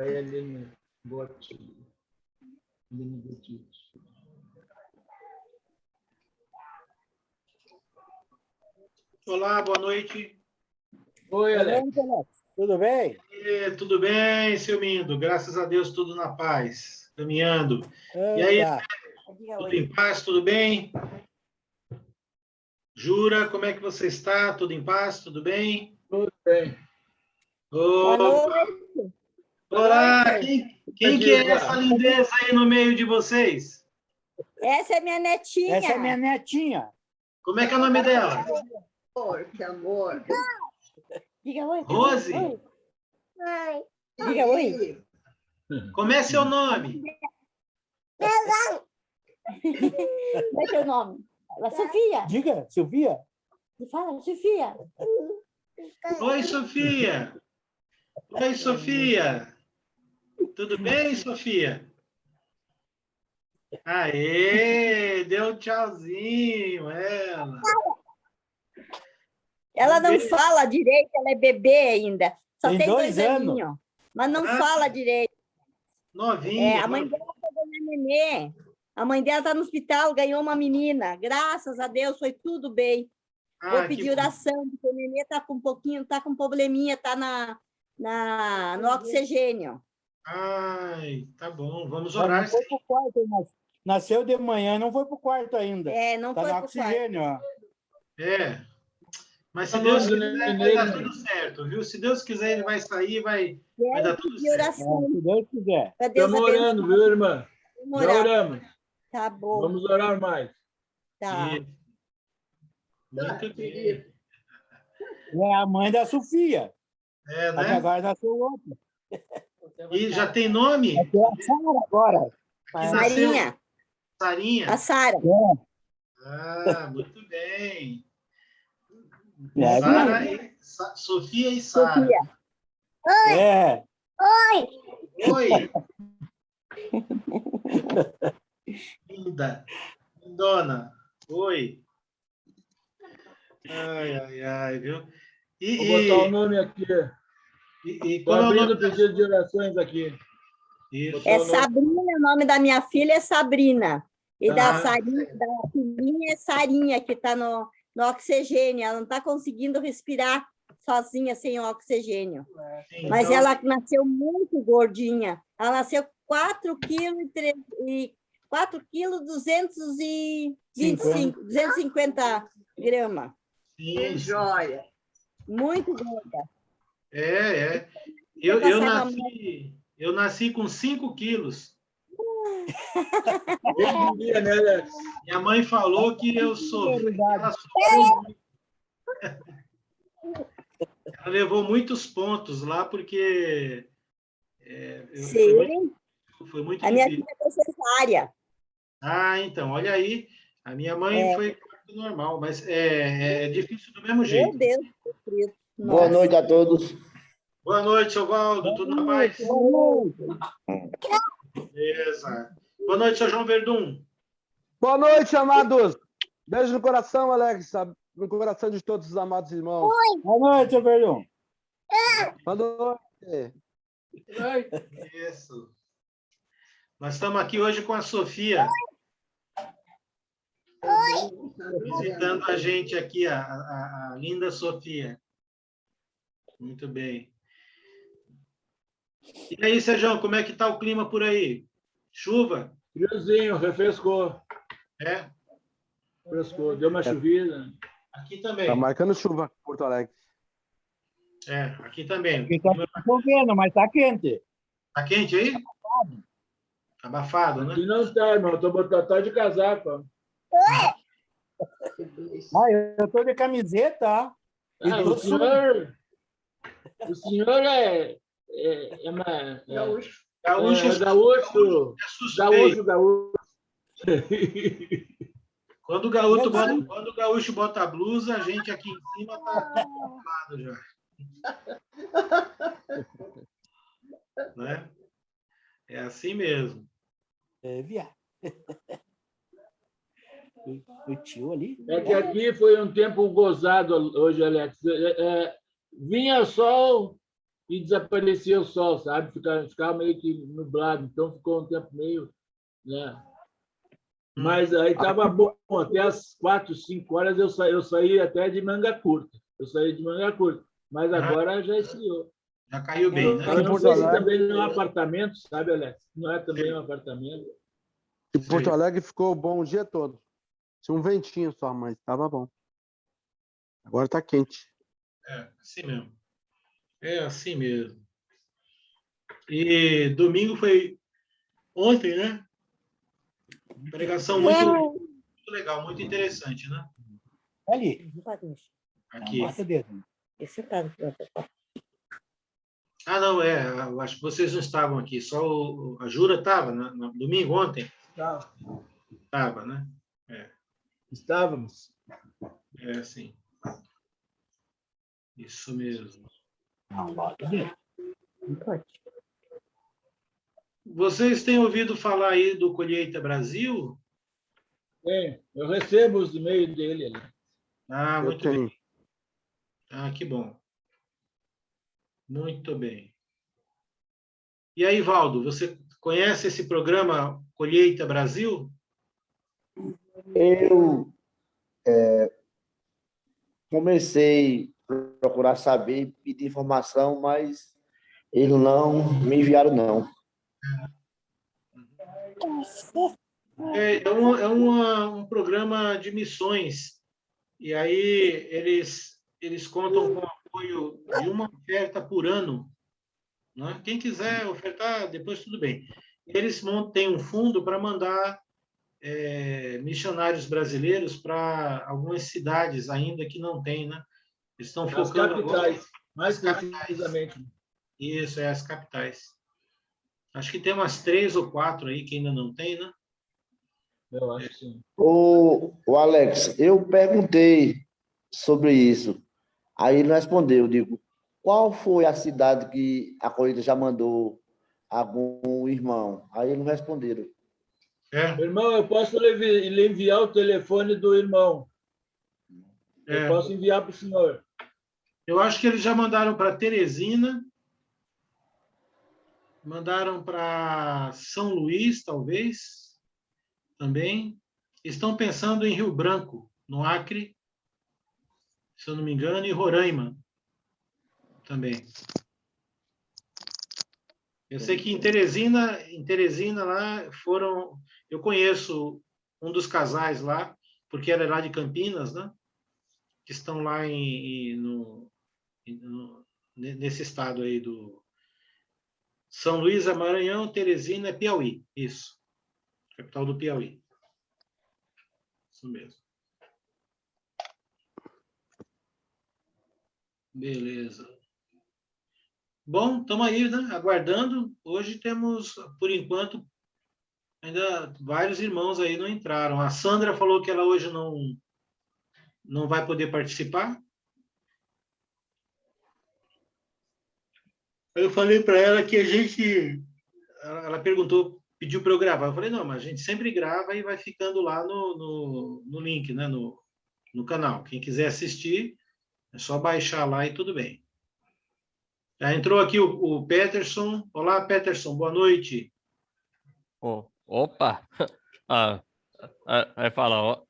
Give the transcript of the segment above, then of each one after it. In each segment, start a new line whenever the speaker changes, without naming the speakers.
Aí, Aline, bote. Aline Botti.
Olá, boa noite.
Oi, Alex.
Tudo bem?
Tudo bem, seu Mindo? Graças a Deus, tudo na paz, caminhando. E aí,
Tá.
tudo em paz, tudo bem? Jura, como é que você está? Tudo em paz, tudo bem?
Tudo bem.
Ô,
Boa noite.
olá, quem que é
Diva.
essa lindeza aí no meio de vocês?
Essa é minha netinha.
Essa é minha netinha.
Como é que é o nome dela?
Que amor.
Diga oi.
Rose?
Oi. Diga oi.
Como é seu nome?
Como é teu nome? Ela, Sofia.
Diga, Silvia.
Fala, Sofia.
Oi, Sofia. Oi, Sofia. Tudo bem, Sofia? Aê, deu um tchauzinho, ela.
Ela não fala direito, ela é bebê ainda. Só
Tem
tem
2
aninhos. Mas não
Ah.
fala direito.
Novinha.
A mãe dela pegou minha nenê. A mãe dela está no hospital, ganhou uma menina. Graças a Deus, foi tudo bem. Vou
que
pedir
bom.
oração, porque o nenê está com um pouquinho, está com um probleminha, está no oxigênio.
Ai, tá bom, vamos
Não
orar.
foi pro quarto, mas nasceu de manhã, não foi pro quarto ainda.
Não
Tá
foi
no
pro
oxigênio, ó.
Mas se
O
Deus
nome do
quiser, vai dar tudo certo, viu? Se Deus quiser, ele vai sair, vai dar tudo
pedir
certo.
oração
Se Deus quiser.
para Deus
Estamos orando,
abençoar.
viu, irmã?
Vamos
Já
orar.
oramos.
Tá bom.
Vamos orar mais.
Tá.
E- Muito bem.
É a mãe da Sofia.
É,
Só que
né?
agora nasceu outro.
E já tem nome?
É a Sara agora.
Aqui nasceu
Sarinha.
Sarinha.
A Sara.
Muito bem.
É,
Sara e Sofia e Sara.
Sofia.
É.
Oi. Linda. Lindona. Oi. Ai, viu?
Vou
E,
botar o
e,
nome aqui.
e
Estou
como é o
abrindo
nome
o pedido de orações aqui.
Isso.
É Sabrina, o nome da minha filha é Sabrina. E da
Ah.
Sarinha, da filhinha é Sarinha, que está no oxigênio. Ela não está conseguindo respirar sozinha sem o oxigênio.
Sim,
Mas
então,
ela nasceu muito gordinha. Ela nasceu 4 quilos 250 gramas.
Que
sim,
joia.
Muito gorda.
Eu,
passava
eu nasci com 5 quilos.
Quem diria, né, Alex?
Minha mãe falou que ela sofreu muito. Ela levou muitos pontos lá, porque
Sim.
foi muito
A minha
difícil.
filha foi cesárea.
Então, olha aí. A minha mãe foi parto normal, mas é difícil do mesmo
Meu
jeito.
Deus do céu.
Boa noite a todos.
Boa noite, seu Valdo. Tudo na paz?
Boa noite.
Beleza. Boa noite, seu João Verdun.
Boa noite, amados. Beijo no coração, Alex. No coração de todos os amados irmãos.
Boa noite, seu Verdun.
Boa noite.
Isso. Nós estamos aqui hoje com a Sofia. Visitando a gente aqui, a linda Sofia. Muito bem. E aí, Sérgio, como é que está o clima por aí? Chuva?
Friozinho, refrescou.
É?
Refrescou. Deu uma chovida.
Aqui também.
Tá marcando chuva, Porto Alegre.
Aqui também.
Aqui tá chovendo, mas tá quente.
Tá quente aí? Abafado, né?
Aqui não está, irmão. Tô de casaco. Ó.
Eu tô de camiseta, ó. E
Ah,
tô
o senhor é
Gaúcho.
Gaúcho,
gaúcho.
é suspeito.
Gaúcho.
Quando o gaúcho bota a blusa, a gente aqui em cima tá lado já. Né? É assim mesmo.
viado. O tio ali.
É que aqui foi um tempo gozado hoje, Alex. Vinha sol, e desaparecia o sol, sabe? Ficava meio que nublado, então ficou um tempo meio, né? Mas aí estava bom, até as 4, 5 horas eu saí até de manga curta. Eu saí de manga curta, mas agora já esfriou.
Já caiu bem, né?
Eu não
Porto
sei se
Alegre.
também não é um apartamento, sabe, Alex? Não é também um apartamento.
E Porto Alegre ficou bom o dia todo. Tinha um ventinho só, mas estava bom. Agora está quente.
É, assim mesmo. É assim mesmo. E domingo foi ontem, né? Pregação muito legal, muito interessante, né?
Ali.
Não pode mexer.
Não,
Aqui.
bota o dedo.
Esse tá.
Ah, não, eu acho que vocês não estavam aqui, só a Jura estava, no domingo, ontem? Estava, né?
Estávamos.
É, sim. Isso mesmo.
Não, bota o dedo.
Não pode.
Vocês têm ouvido falar aí do Colheita Brasil?
Eu recebo os e-mails dele.
Ah,
Eu
muito bem.
tenho.
Ah, que bom. Muito bem. E aí, Valdo, você conhece esse programa Colheita Brasil?
Eu comecei a procurar saber, pedir informação, mas eles não me enviaram, não.
Um programa de missões. E aí eles contam com o apoio de uma oferta por ano, né? Quem quiser ofertar, depois tudo bem. Eles têm um fundo para mandar missionários brasileiros para algumas cidades ainda que não tem, né? Eles estão
As
focando agora
capitais, mais precisamente.
isso, as capitais. Acho que tem umas 3 ou 4 aí que ainda não tem, né?
Eu acho que sim.
O Alex, eu perguntei sobre isso. Aí ele não respondeu. Eu digo, qual foi a cidade que a colheita já mandou algum irmão? Aí eles não responderam.
Irmão, eu posso lhe enviar o telefone do irmão. Eu posso enviar para o senhor.
Eu acho que eles já mandaram para Teresina, mandaram para São Luís, talvez, também. Estão pensando em Rio Branco, no Acre, se eu não me engano, e Roraima também. Eu sei que em Teresina lá foram. Eu conheço um dos casais lá, porque era lá de Campinas, né? Que estão lá nesse estado aí do São Luís, Maranhão, Teresina, Piauí. Isso. Capital do Piauí. Isso mesmo. Beleza. Bom, estamos aí, né? Aguardando. Hoje temos, por enquanto, ainda vários irmãos aí não entraram. A Sandra falou que ela hoje não vai poder participar. Eu falei para ela que a gente. Ela perguntou, pediu para eu gravar. Eu falei, não, mas a gente sempre grava e vai ficando lá no link, né? No canal. Quem quiser assistir, é só baixar lá e tudo bem. Já entrou aqui o Peterson. Olá, Peterson, boa noite.
Opa! Aí fala,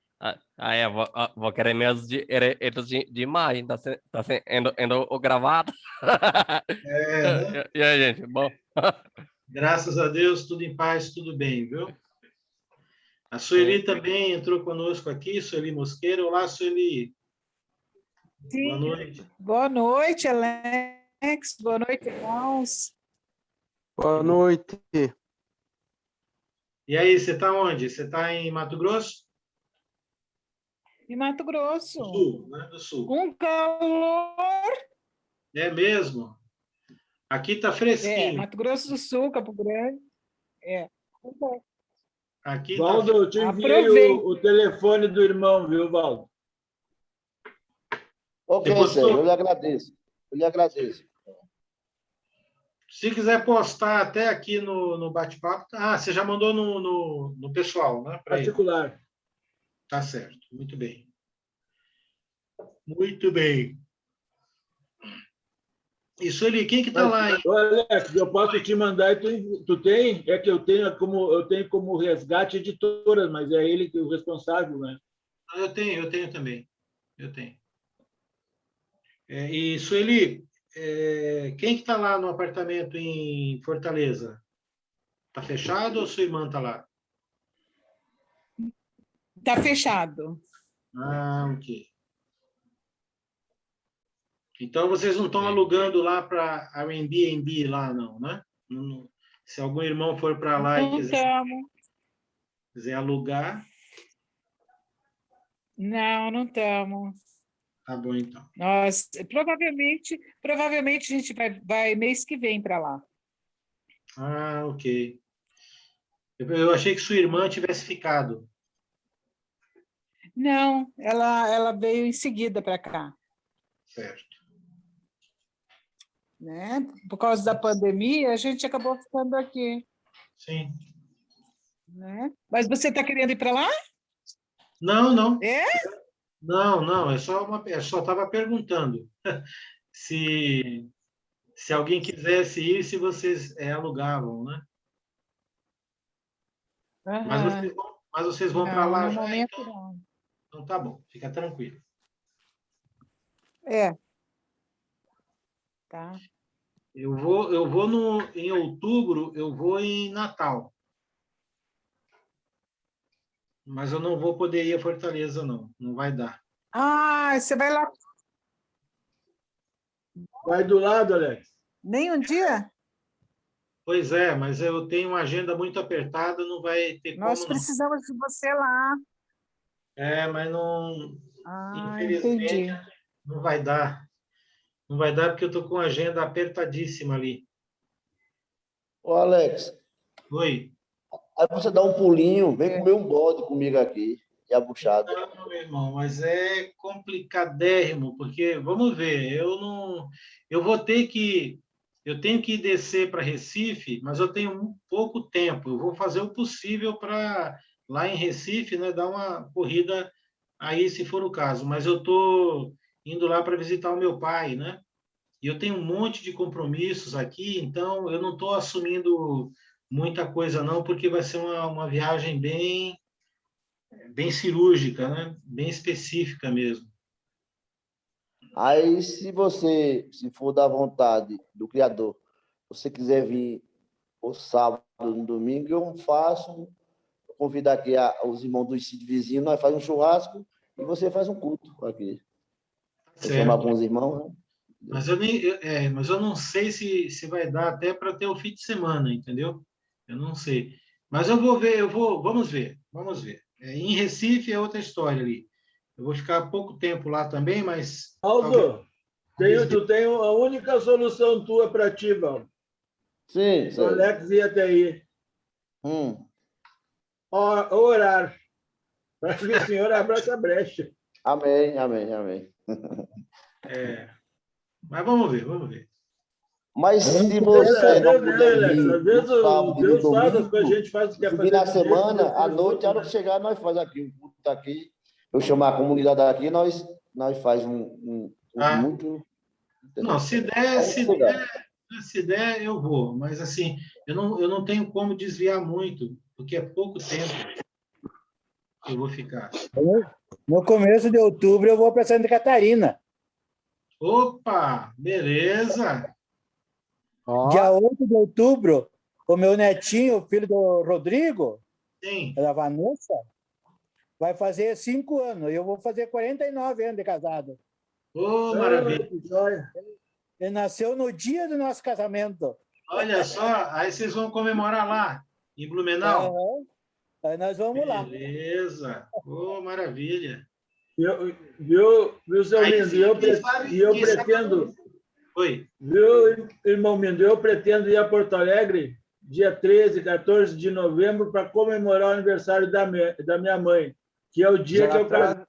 vou querer meus direitos de imagem, tá sendo gravado.
Né?
E aí, gente, bom?
Graças a Deus, tudo em paz, tudo bem, viu? A Sueli também entrou conosco aqui, Sueli Mosqueira. Olá, Sueli.
Sim.
Boa noite.
Boa noite, Alex. Boa noite, irmãos.
Boa noite.
E aí, você está onde? Você está em Mato Grosso?
Em Mato Grosso.
Do Sul, né? Do Sul.
Um calor.
É mesmo? Aqui está fresquinho.
Mato Grosso do Sul, Campo Grande.
Aqui
Valdo, eu te enviei o telefone do irmão, viu, Valdo?
Ok, Sérgio, eu lhe agradeço. Eu lhe agradeço.
Se quiser postar até aqui no bate-papo. Ah, você já mandou no pessoal, né?
Particular.
Tá certo. Muito bem. Muito bem. Isso ali, quem que está lá, hein?
Olha, Alex, eu posso te mandar e tu tem? É que eu tenho como resgate editora, mas é ele que é o responsável, né?
Eu tenho também. Eu tenho. E Sueli, quem que está lá no apartamento em Fortaleza? Está fechado ou sua irmã está lá?
Tá fechado.
Ah, ok. Então vocês não estão alugando lá para Airbnb lá, não, né? Se algum irmão for para lá e
Não estamos.
quiser alugar,
Não estamos.
tá bom então.
Nós provavelmente a gente vai mês que vem para lá.
Ah, ok. Eu achei que sua irmã tivesse ficado.
Não, ela veio em seguida para cá,
Certo.
né? Por causa da pandemia, a gente acabou ficando aqui,
Sim.
né? Mas você está querendo ir para lá?
Não, não.
É?
Não, eu só estava perguntando se alguém quisesse ir, se vocês alugavam, né? Mas
Aham.
vocês vão para
Não,
lá
no
já,
momento
então.
não.
Então tá bom, fica tranquilo.
É. Tá.
Eu vou em outubro, eu vou em Natal. Mas eu não vou poder ir a Fortaleza, não. Não vai dar.
Ah, você vai lá
Vai do lado, Alex.
nem um dia?
Pois é, mas eu tenho uma agenda muito apertada, não vai ter
Nós
como, não.
precisamos de você lá.
Mas não,
Ah,
infelizmente,
entendi.
não vai dar. Não vai dar porque eu estou com a agenda apertadíssima ali.
Ô, Alex,
Oi.
aí você dá um pulinho, vem
É.
comer um bode comigo aqui, e a buchada.
Não, meu irmão, mas é complicadérrimo, porque, vamos ver, eu tenho que descer para Recife, mas eu tenho pouco tempo. Eu vou fazer o possível para, lá em Recife, né, dar uma corrida aí, se for o caso. Mas eu estou indo lá para visitar o meu pai, né? E eu tenho um monte de compromissos aqui, então eu não estou assumindo muita coisa, não, porque vai ser uma viagem bem cirúrgica, né? Bem específica mesmo.
Aí, se for da vontade do Criador, você quiser vir o sábado, no domingo, eu faço, convido aqui os irmãos do sítio vizinho, nós fazemos um churrasco e você faz um culto aqui. Você chama
Certo.
alguns irmãos, né?
Mas eu não sei se vai dar até para ter o fim de semana, entendeu? Eu não sei. Mas eu vou ver, vamos ver. Em Recife é outra história ali. Eu vou ficar pouco tempo lá também, mas
Aldo, tu tem a única solução tua para ti, Val.
Sim,
O
sim.
Alex ia até aí. Orar. Para que o Senhor abra essa brecha.
Amém, amém, amém.
Mas vamos ver.
Mas se você não puder vir
Às vezes
no sábado e no
Deus faz as coisas, a
domingo,
gente faz o que é
se
fazer.
vir na semana, à noite, a hora que chegar, nós faz aqui, um culto tá aqui. Eu chamar a comunidade aqui, nós faz um muito...
Não, se der, eu vou. Mas assim, eu não tenho como desviar muito, porque é pouco tempo que eu vou ficar.
No começo de outubro eu vou para Santa Catarina.
Opa, beleza.
Dia 8 de outubro, o meu netinho, o filho do Rodrigo,
Sim.
da Vanessa, vai fazer 5 anos. Eu vou fazer 49 anos de casado.
Ô, maravilha.
Ele nasceu no dia do nosso casamento.
Olha só, aí vocês vão comemorar lá, em Blumenau?
Aí nós vamos lá.
Beleza. Ô, maravilha.
Viu, seu lindo? E eu pretendo...
Oi.
Viu, irmão Mindo? Eu pretendo ir a Porto Alegre dia 13, 14 de novembro para comemorar o aniversário da minha mãe, que é o dia que eu casei.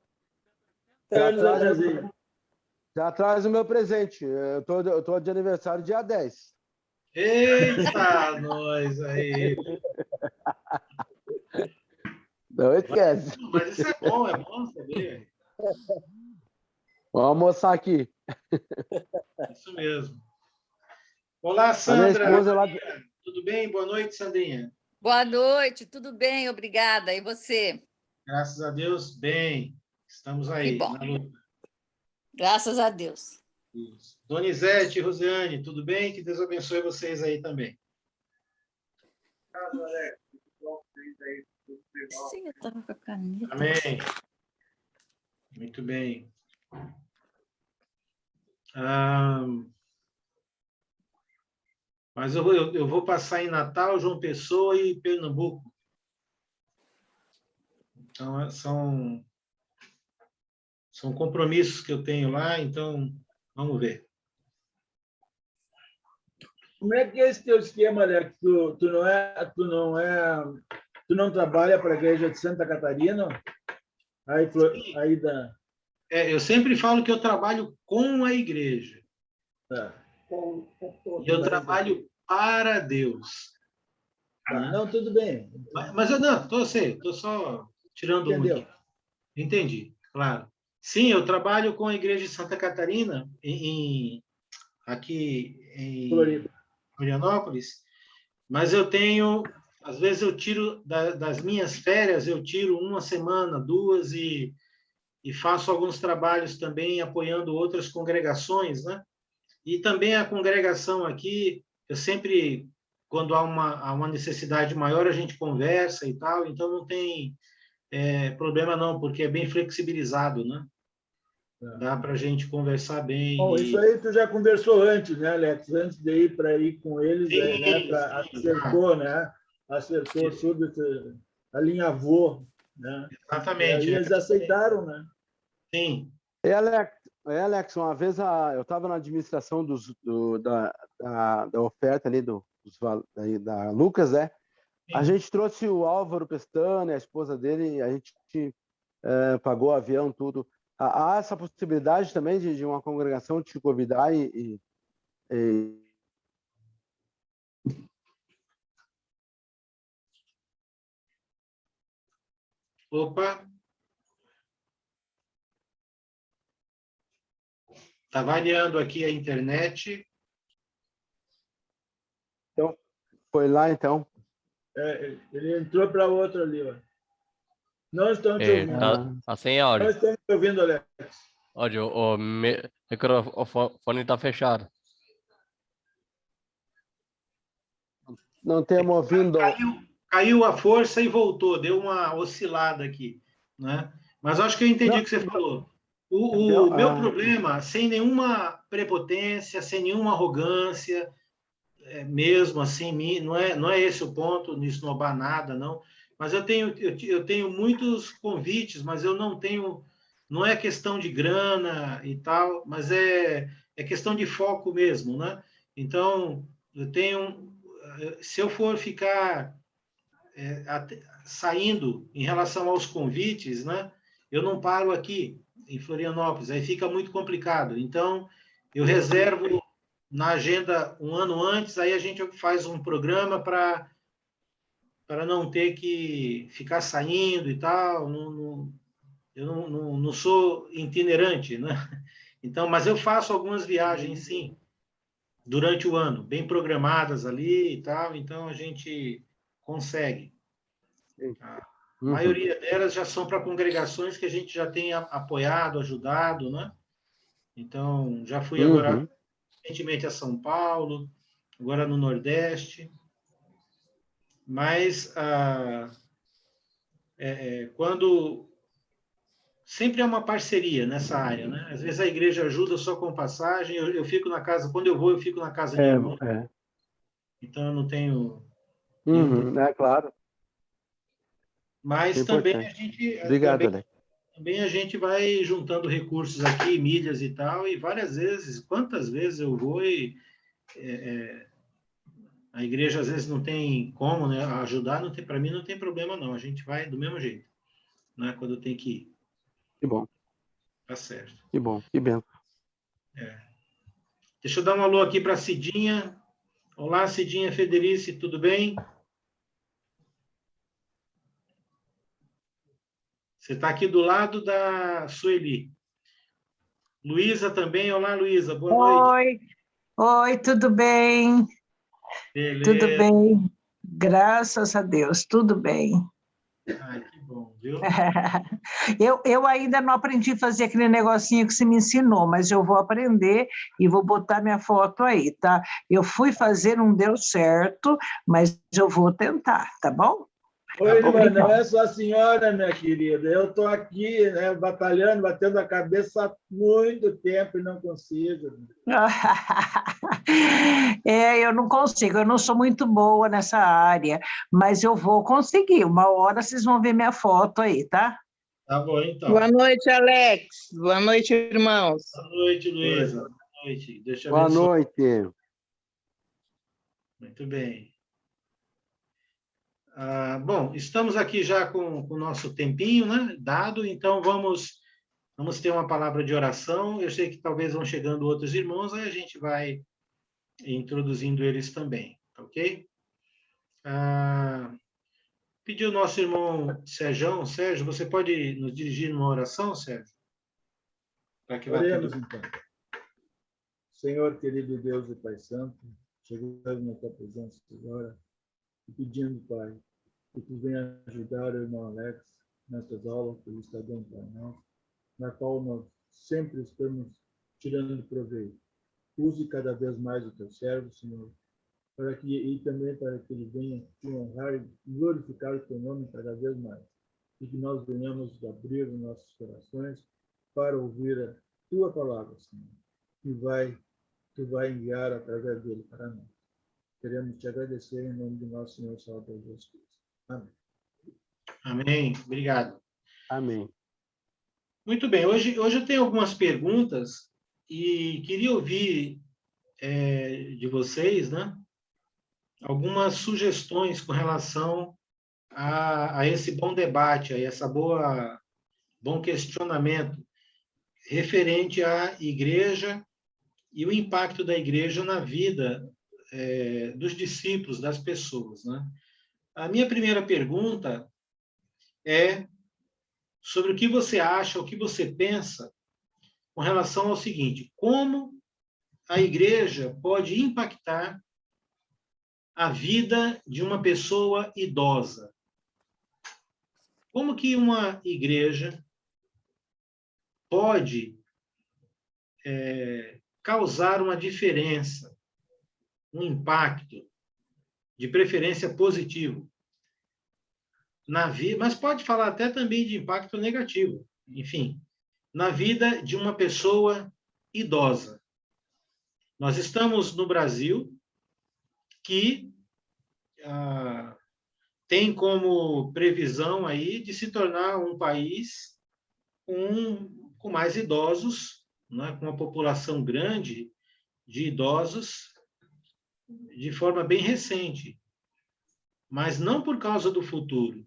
Já traz o meu presente. Eu tô de aniversário dia 10.
Eita, nós aí.
Não esquece.
Mas isso é bom saber.
Vamos almoçar aqui.
Isso mesmo. Olá,
A minha
Sandra.
esposa é lá
Tudo bem? Boa noite, Sandrinha.
Boa noite, tudo bem? Obrigada. E você?
Graças a Deus, bem. Estamos aí.
Que bom.
Na luta.
Graças a Deus.
Isso. Donizete e Rosiane, tudo bem? Que Deus abençoe vocês aí também.
Sim, eu estava com a caneta.
Amém. Muito bem. Ah, mas eu vou passar em Natal, João Pessoa e Pernambuco. Então, são compromissos que eu tenho lá, então vamos ver.
Como é que é esse teu esquema, Alex? Tu não trabalha para a igreja de Santa Catarina? Aí da...
Eu sempre falo que eu trabalho com a igreja.
Tá.
E eu trabalho para Deus.
Tá. Não, tudo bem.
Mas eu não, estou só tirando um
Entendeu?
aqui. Entendi, claro. Sim, eu trabalho com a igreja de Santa Catarina, aqui em Florianópolis, mas eu tenho, às vezes eu tiro das minhas férias, eu tiro uma semana, duas, e faço alguns trabalhos também apoiando outras congregações, né? E também a congregação aqui, eu sempre, quando há uma necessidade maior, a gente conversa e tal, então não tem problema não, porque é bem flexibilizado, né? Dá para a gente conversar bem.
Bom, isso aí tu já conversou antes, né, Alex? Antes de ir para ir com eles,
Sim,
né?
sim,
Acertou, né? Acertou tudo, alinhavou, né? E
exatamente.
aí eles aceitaram, né?
Sim.
Alex, uma vez eu estava na administração da oferta ali da Lucas, né? A gente trouxe o Álvaro Pestana, a esposa dele, a gente pagou o avião, tudo. Há essa possibilidade também de uma congregação te convidar
Opa! Está variando aqui a internet.
Então, foi lá, então.
Ele entrou para outra ali, ó. Não estamos te ouvindo.
Tá sem áudio.
Não estamos te ouvindo, Alex.
Áudio, o microfone está fechado.
Não temos ouvindo.
Caiu a força e voltou, deu uma oscilada aqui, né? Mas acho que eu entendi o que você falou. O meu problema, sem nenhuma prepotência, sem nenhuma arrogância, mesmo assim, não é esse o ponto, de esnobar nada, não. Mas eu tenho muitos convites, mas eu não tenho, não é questão de grana e tal, mas é questão de foco mesmo, né? Então, se eu for ficar saindo em relação aos convites, né? Eu não paro aqui em Florianópolis, aí fica muito complicado. Então, eu reservo na agenda um ano antes, aí a gente faz um programa para não ter que ficar saindo e tal. Eu não sou itinerante, né? Então, mas eu faço algumas viagens, sim, durante o ano, bem programadas ali e tal, então a gente consegue. A maioria delas já são para congregações que a gente já tem apoiado, ajudado, né? Então, já fui agora recentemente a São Paulo, agora no Nordeste, mas quando sempre é uma parceria nessa área, né? Às vezes a igreja ajuda só com passagem, eu fico na casa, quando eu vou, eu fico na casa de irmão, então eu não tenho...
É claro.
Mas também a gente...
Obrigado, Alex.
Também a gente vai juntando recursos aqui, milhas e tal, e várias vezes, quantas vezes eu vou e a igreja às vezes não tem como, né, ajudar, para mim não tem problema não, a gente vai do mesmo jeito, né, quando tem que ir.
Que bom.
Tá certo.
Que bom, que bem.
Deixa eu dar um alô aqui para a Cidinha. Olá, Cidinha Federici, tudo bem? Você está aqui do lado da Sueli. Luísa também. Olá, Luísa, boa noite.
Oi, tudo bem? Tudo
Beleza.
bem? Graças a Deus, tudo bem.
Ai, que bom, viu?
Eu ainda não aprendi a fazer aquele negocinho que você me ensinou, mas eu vou aprender e vou botar minha foto aí, tá? Eu fui fazer, não deu certo, mas eu vou tentar, tá bom?
Oi, irmã, não
Obrigada.
é só a senhora, minha querida. Eu estou aqui, né, batalhando, batendo a cabeça há muito tempo e não consigo.
Eu não consigo, eu não sou muito boa nessa área, mas eu vou conseguir. Uma hora vocês vão ver minha foto aí, tá?
Tá bom, então.
Boa noite, Alex. Boa noite, irmãos.
Boa noite, Luísa. Boa noite. Deus te
Boa
abençoe.
noite.
Muito bem. Bom, estamos aqui já com o nosso tempinho, né, dado, então vamos ter uma palavra de oração. Eu sei que talvez vão chegando outros irmãos, aí a gente vai introduzindo eles também, ok? Pediu o nosso irmão Sérgio. Sérgio, você pode nos dirigir numa oração, Sérgio? Para que vá
Oremos,
tudo.
então. Senhor, querido Deus e Pai Santo, chegamos na tua presença agora e pedindo, Pai, que tu venha ajudar o irmão Alex nessas aulas que ele está dando para nós, na qual nós sempre estamos tirando proveito. Use cada vez mais o teu servo, Senhor, e também para que ele venha te honrar e glorificar o teu nome cada vez mais. E que nós venhamos abrir os nossos corações para ouvir a tua palavra, Senhor, que tu vai enviar através dele para nós. Queremos te agradecer em nome de nosso Senhor Salvador Jesus Cristo. Amém.
Amém. Obrigado.
Amém.
Muito bem. Hoje eu tenho algumas perguntas e queria ouvir de vocês, né, algumas sugestões com relação a esse bom debate, a essa bom questionamento referente à igreja e o impacto da igreja na vida dos discípulos, das pessoas, né? A minha primeira pergunta é sobre o que você acha, o que você pensa com relação ao seguinte: como a igreja pode impactar a vida de uma pessoa idosa? Como que uma igreja pode causar uma diferença, um impacto, de preferência positivo, na vida, mas pode falar até também de impacto negativo, enfim, na vida de uma pessoa idosa? Nós estamos no Brasil, que tem como previsão aí de se tornar um país com mais idosos, né, com uma população grande de idosos, de forma bem recente, mas não por causa do futuro.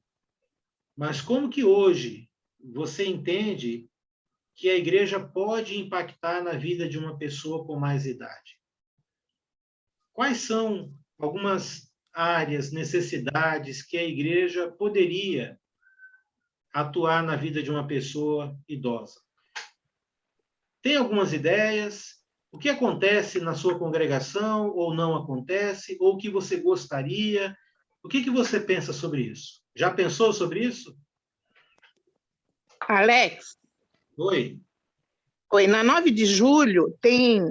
Mas como que hoje você entende que a igreja pode impactar na vida de uma pessoa com mais idade? Quais são algumas áreas, necessidades que a igreja poderia atuar na vida de uma pessoa idosa? Tem algumas ideias? O que acontece na sua congregação ou não acontece? Ou o que você gostaria? O que você pensa sobre isso? Já pensou sobre isso?
Alex.
Oi.
Oi, na 9 de julho tem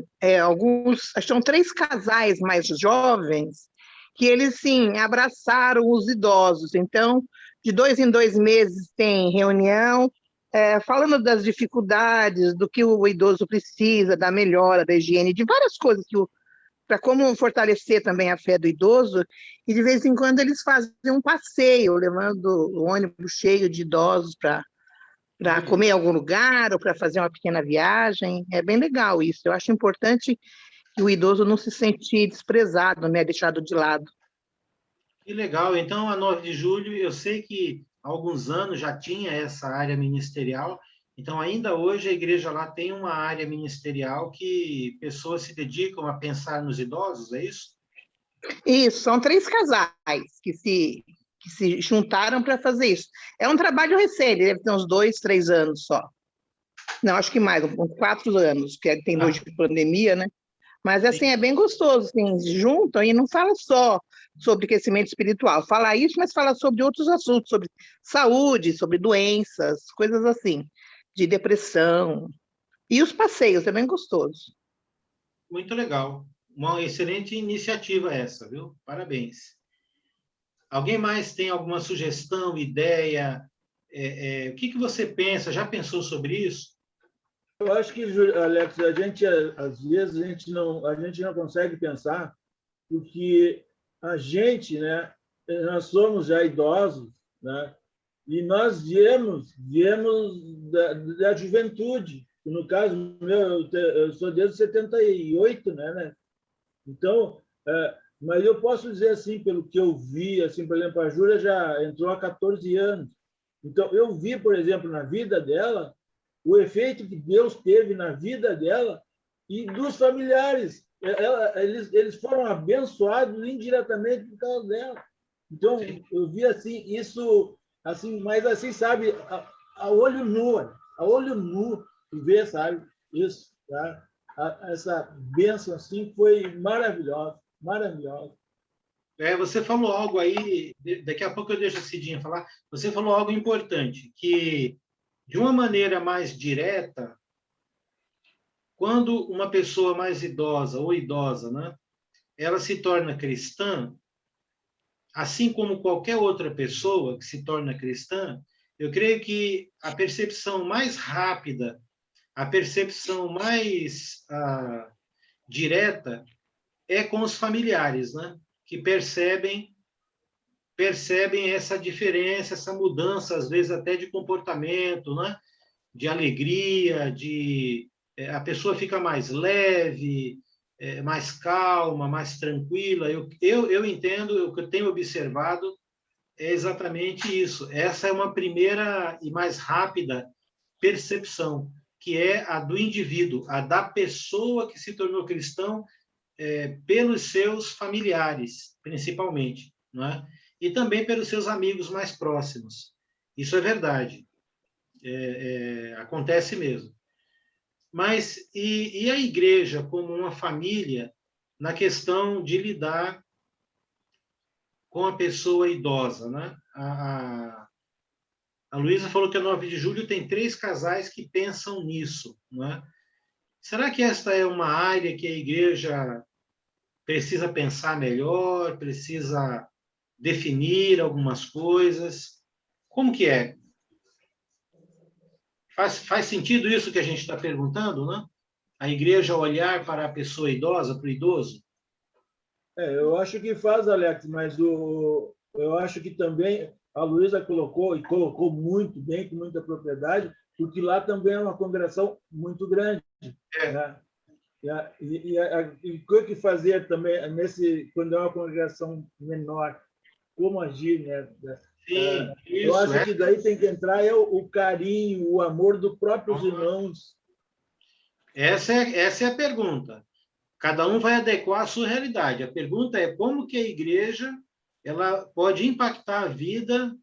são 3 casais mais jovens que eles, sim, abraçaram os idosos. Então, de 2 em 2 meses tem reunião, falando das dificuldades, do que o idoso precisa, da melhora, da higiene, de várias coisas para como fortalecer também a fé do idoso, e de vez em quando eles fazem um passeio, levando o ônibus cheio de idosos para comer em algum lugar, ou para fazer uma pequena viagem. É bem legal isso. Eu acho importante que o idoso não se sentir desprezado, né, deixado de lado.
Que legal. Então, a 9 de julho, eu sei que há alguns anos já tinha essa área ministerial. Então, ainda hoje, a igreja lá tem uma área ministerial que pessoas se dedicam a pensar nos idosos, é isso?
Isso, são 3 casais que se juntaram para fazer isso. É um trabalho recente, deve ter uns 2, 3 anos só. Não, acho que mais, uns 4 anos, porque tem hoje pandemia, né? Mas, assim, é bem gostoso, assim, juntam e não fala só sobre crescimento espiritual. Fala isso, mas fala sobre outros assuntos, sobre saúde, sobre doenças, coisas assim, de depressão. E os passeios, é bem gostoso.
Muito legal. Uma excelente iniciativa essa, viu? Parabéns. Alguém mais tem alguma sugestão, ideia? O que você pensa? Já pensou sobre isso?
Eu acho que, Alex, a gente às vezes a gente não consegue pensar porque a gente, né, nós somos já idosos, né, e nós viemos da juventude. No caso meu, eu sou desde 78, né? Então, mas eu posso dizer assim, pelo que eu vi, assim, por exemplo, a Júlia já entrou há 14 anos. Então, eu vi, por exemplo, na vida dela, o efeito que Deus teve na vida dela e dos familiares. Eles foram abençoados indiretamente por causa dela. Então, eu vi assim, isso, assim, mas assim, sabe, a olho nu, tu vê, sabe, isso, tá? Essa bênção assim foi maravilhosa, maravilhosa.
Você falou algo aí, daqui a pouco eu deixo a Cidinha falar, você falou algo importante, que de uma maneira mais direta, quando uma pessoa mais idosa ou idosa, né, ela se torna cristã, assim como qualquer outra pessoa que se torna cristã, eu creio que a percepção mais rápida, a percepção mais direta é com os familiares, né, que percebem essa diferença, essa mudança, às vezes até de comportamento, né? De alegria, a pessoa fica mais leve, mais calma, mais tranquila. Eu entendo, o que eu tenho observado é exatamente isso. Essa é uma primeira e mais rápida percepção, que é a do indivíduo, a da pessoa que se tornou cristão pelos seus familiares, principalmente, não é? E também pelos seus amigos mais próximos. Isso é verdade. Acontece mesmo. Mas e a igreja como uma família na questão de lidar com a pessoa idosa, né? A Luísa falou que a 9 de julho tem 3 casais que pensam nisso, não é? Será que esta é uma área que a igreja precisa pensar melhor, precisa definir algumas coisas? Como que é? Faz sentido isso que a gente está perguntando, né? A igreja olhar para a pessoa idosa, para o idoso?
Eu acho que faz, Alex, mas eu acho que também a Luísa colocou muito bem, com muita propriedade, porque lá também é uma congregação muito grande. Né? E o que fazer também quando é uma congregação menor? Como agir, né?
Sim,
eu acho que daí tem que entrar o carinho, o amor dos próprios irmãos.
Essa é a pergunta. Cada um vai adequar a sua realidade. A pergunta é como que a igreja ela pode impactar a vida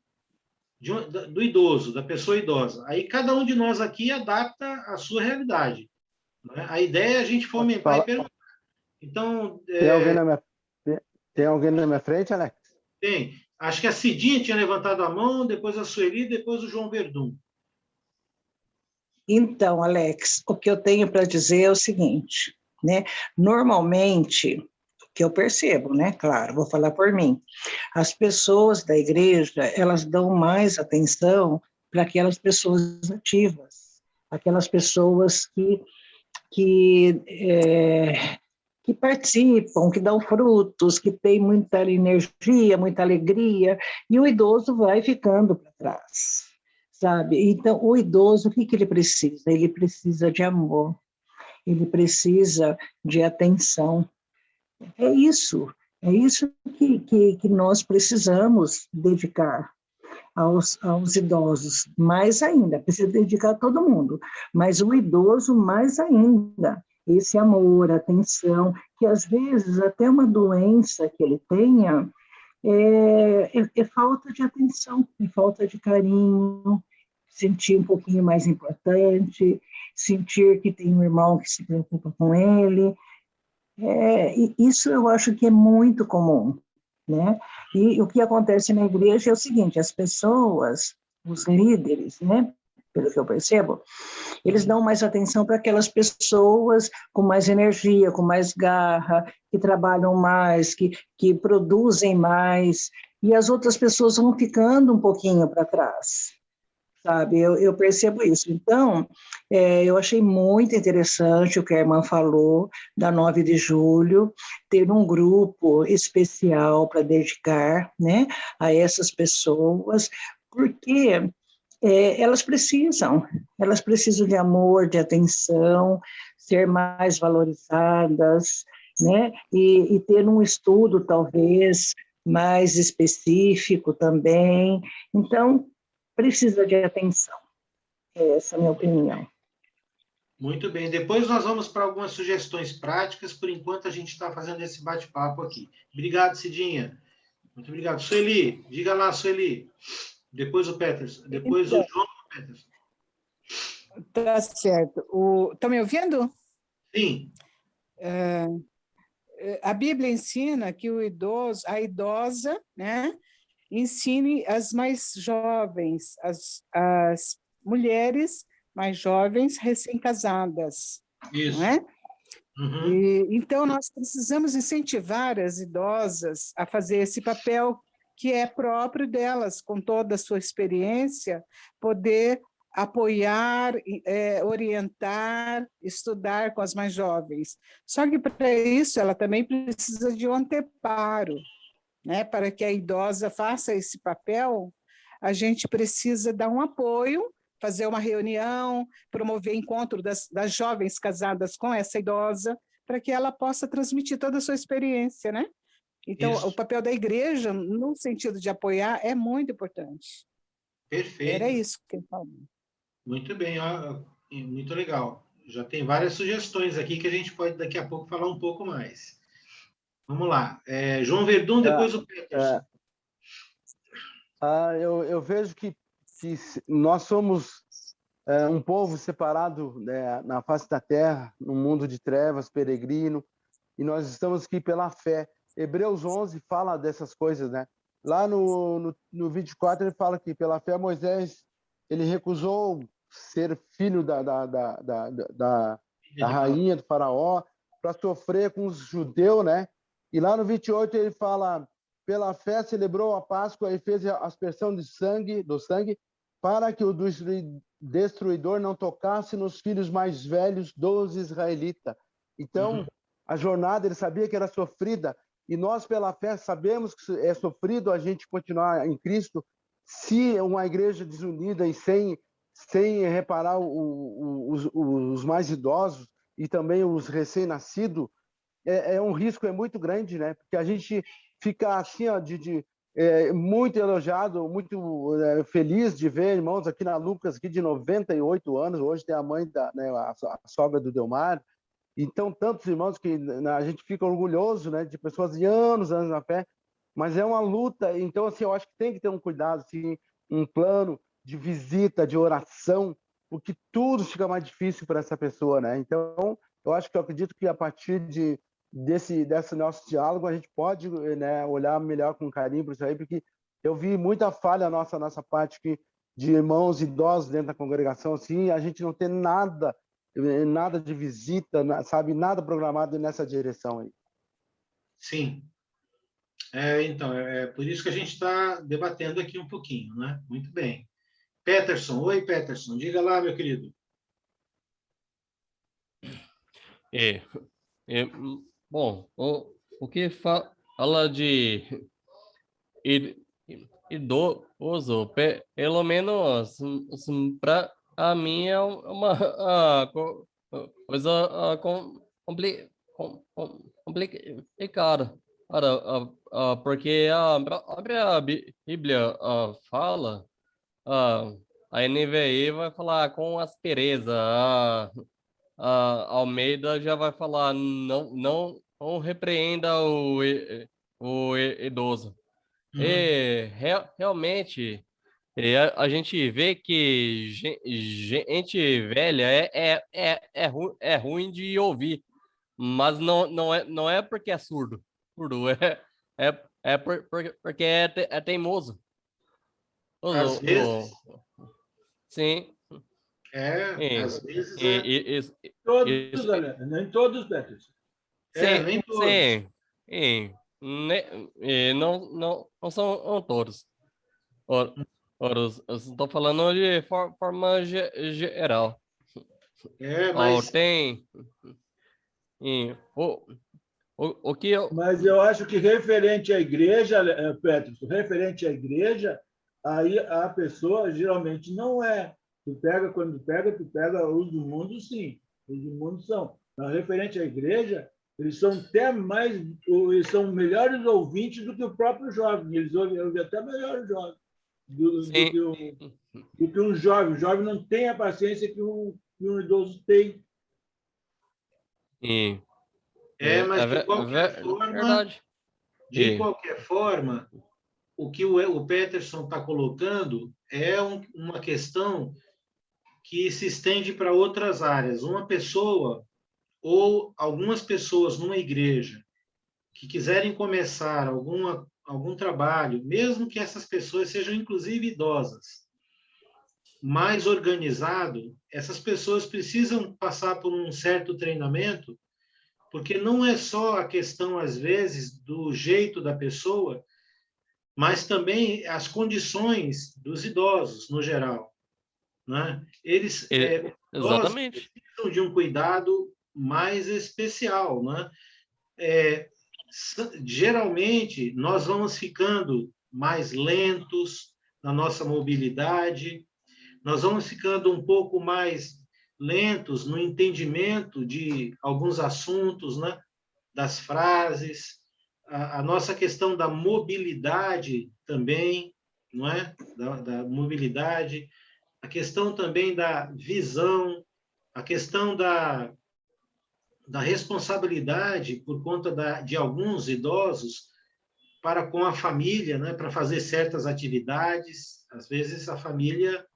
do idoso, da pessoa idosa. Aí cada um de nós aqui adapta a sua realidade. Né? A ideia é a gente fomentar e perguntar. Então,
tem alguém na minha frente, Alex?
Tem. Acho que a Cidinha tinha levantado a mão, depois a Sueli, depois o João Verdun.
Então, Alex, o que eu tenho para dizer é o seguinte, né? Normalmente, o que eu percebo, né? Claro, vou falar por mim. As pessoas da igreja, elas dão mais atenção para aquelas pessoas ativas, aquelas pessoas que participam, que dão frutos, que têm muita energia, muita alegria, e o idoso vai ficando para trás, sabe? Então, o idoso, o que ele precisa? Ele precisa de amor, ele precisa de atenção. É isso que nós precisamos dedicar aos idosos, mais ainda, precisa dedicar a todo mundo, mas o idoso mais ainda, esse amor, atenção, que às vezes até uma doença que ele tenha é falta de atenção, é falta de carinho, sentir um pouquinho mais importante, sentir que tem um irmão que se preocupa com ele. Isso eu acho que é muito comum, né? E o que acontece na igreja é o seguinte, as pessoas, os líderes, né? Pelo que eu percebo, eles dão mais atenção para aquelas pessoas com mais energia, com mais garra, que trabalham mais, que produzem mais, e as outras pessoas vão ficando um pouquinho para trás, sabe? Eu percebo isso. Então, eu achei muito interessante o que a irmã falou, da 9 de julho, ter um grupo especial para dedicar, né, a essas pessoas, porque elas precisam de amor, de atenção, ser mais valorizadas, né? E ter um estudo, talvez, mais específico também. Então, precisa de atenção. Essa é a minha opinião.
Muito bem. Depois nós vamos para algumas sugestões práticas. Por enquanto, a gente está fazendo esse bate-papo aqui. Obrigado, Cidinha. Muito obrigado. Sueli, diga lá, Sueli. Depois o Peterson. Depois o João Peterson.
Tá certo. Estão me ouvindo?
Sim.
A Bíblia ensina que a idosa, né, ensine as mais jovens, as mulheres mais jovens recém-casadas.
Isso.
Não é?
Uhum.
Então, nós precisamos incentivar as idosas a fazer esse papel que é próprio delas, com toda a sua experiência, poder apoiar, orientar, estudar com as mais jovens. Só que, para isso, ela também precisa de um anteparo, né? Para que a idosa faça esse papel, a gente precisa dar um apoio, fazer uma reunião, promover encontro das jovens casadas com essa idosa, para que ela possa transmitir toda a sua experiência, né? Então, o papel da igreja, no sentido de apoiar, é muito importante.
Perfeito.
Era isso que eu falei.
Muito bem, muito legal. Já tem várias sugestões aqui que a gente pode daqui a pouco falar um pouco mais. Vamos lá. João Verdun, depois o Peterson.
Eu vejo que nós somos um povo separado, né, na face da terra, num mundo de trevas, peregrino, e nós estamos aqui pela fé. Hebreus 11 fala dessas coisas, né? Lá no 24 ele fala que pela fé Moisés ele recusou ser filho da rainha do faraó para sofrer com os judeus, né? E lá no 28 ele fala: pela fé celebrou a Páscoa e fez a aspersão do sangue para que o destruidor não tocasse nos filhos mais velhos dos israelitas. Então, a jornada ele sabia que era sofrida, e nós pela fé sabemos que é sofrido a gente continuar em Cristo. Se uma igreja desunida e sem reparar os mais idosos e também os recém-nascidos, é um risco muito grande, né? Porque a gente fica assim, ó, muito elogiado, muito feliz de ver irmãos aqui na Lucas, aqui de 98 anos, hoje tem a mãe, a sogra do Delmar. Então, tantos irmãos que a gente fica orgulhoso, né, de pessoas de anos na fé, mas é uma luta. Então, assim, eu acho que tem que ter um cuidado, assim, um plano de visita, de oração, porque tudo fica mais difícil para essa pessoa, né? Então, eu acredito que a partir desse nosso diálogo a gente pode, né, olhar melhor com carinho para isso aí, porque eu vi muita falha nossa parte de irmãos idosos dentro da congregação, assim, a gente não tem nada de visita, sabe, nada programado nessa direção aí.
Sim. Então, é por isso que a gente está debatendo aqui um pouquinho, né? Muito bem. Peterson, oi, Peterson, diga lá, meu querido.
Bom, o que fala de idoso, pelo menos para mim é uma coisa complicada, porque a Bíblia fala, a NVI vai falar com aspereza, a Almeida já vai falar não repreenda o idoso. E realmente a gente vê que gente velha é ruim de ouvir, mas não é porque é surdo. Surdo porque é teimoso.
Às vezes.
Sim.
Às vezes
Todos, nem todos, Peterson.
Nem todos.
Sim. Não são todos. Estou falando de forma geral.
Mas...
Tem... O que eu...
Mas eu acho que referente à igreja, Peterson, referente à igreja, aí a pessoa geralmente não é. Quando tu pega os do mundo, sim. Os do mundo são. Mas referente à igreja, eles são até mais, eles são melhores ouvintes do que o próprio jovem. Eles ouvem até melhor o jovem do que um jovem. O jovem não tem a paciência que um idoso tem.
Mas de qualquer forma,
verdade.
De qualquer forma, o que o Peterson está colocando é uma questão que se estende para outras áreas. Uma pessoa ou algumas pessoas numa igreja que quiserem começar algum trabalho, mesmo que essas pessoas sejam inclusive idosas, mais organizado, essas pessoas precisam passar por um certo treinamento, porque não é só a questão, às vezes, do jeito da pessoa, mas também as condições dos idosos, no geral. Né? Eles
exatamente
precisam de um cuidado mais especial. Né? Geralmente, nós vamos ficando mais lentos na nossa mobilidade, nós vamos ficando um pouco mais lentos no entendimento de alguns assuntos, né? Das frases, a nossa questão da mobilidade também, não é? Da mobilidade, a questão também da visão, a questão da responsabilidade por conta de alguns idosos para com a família, né? Para fazer certas atividades. Às vezes a família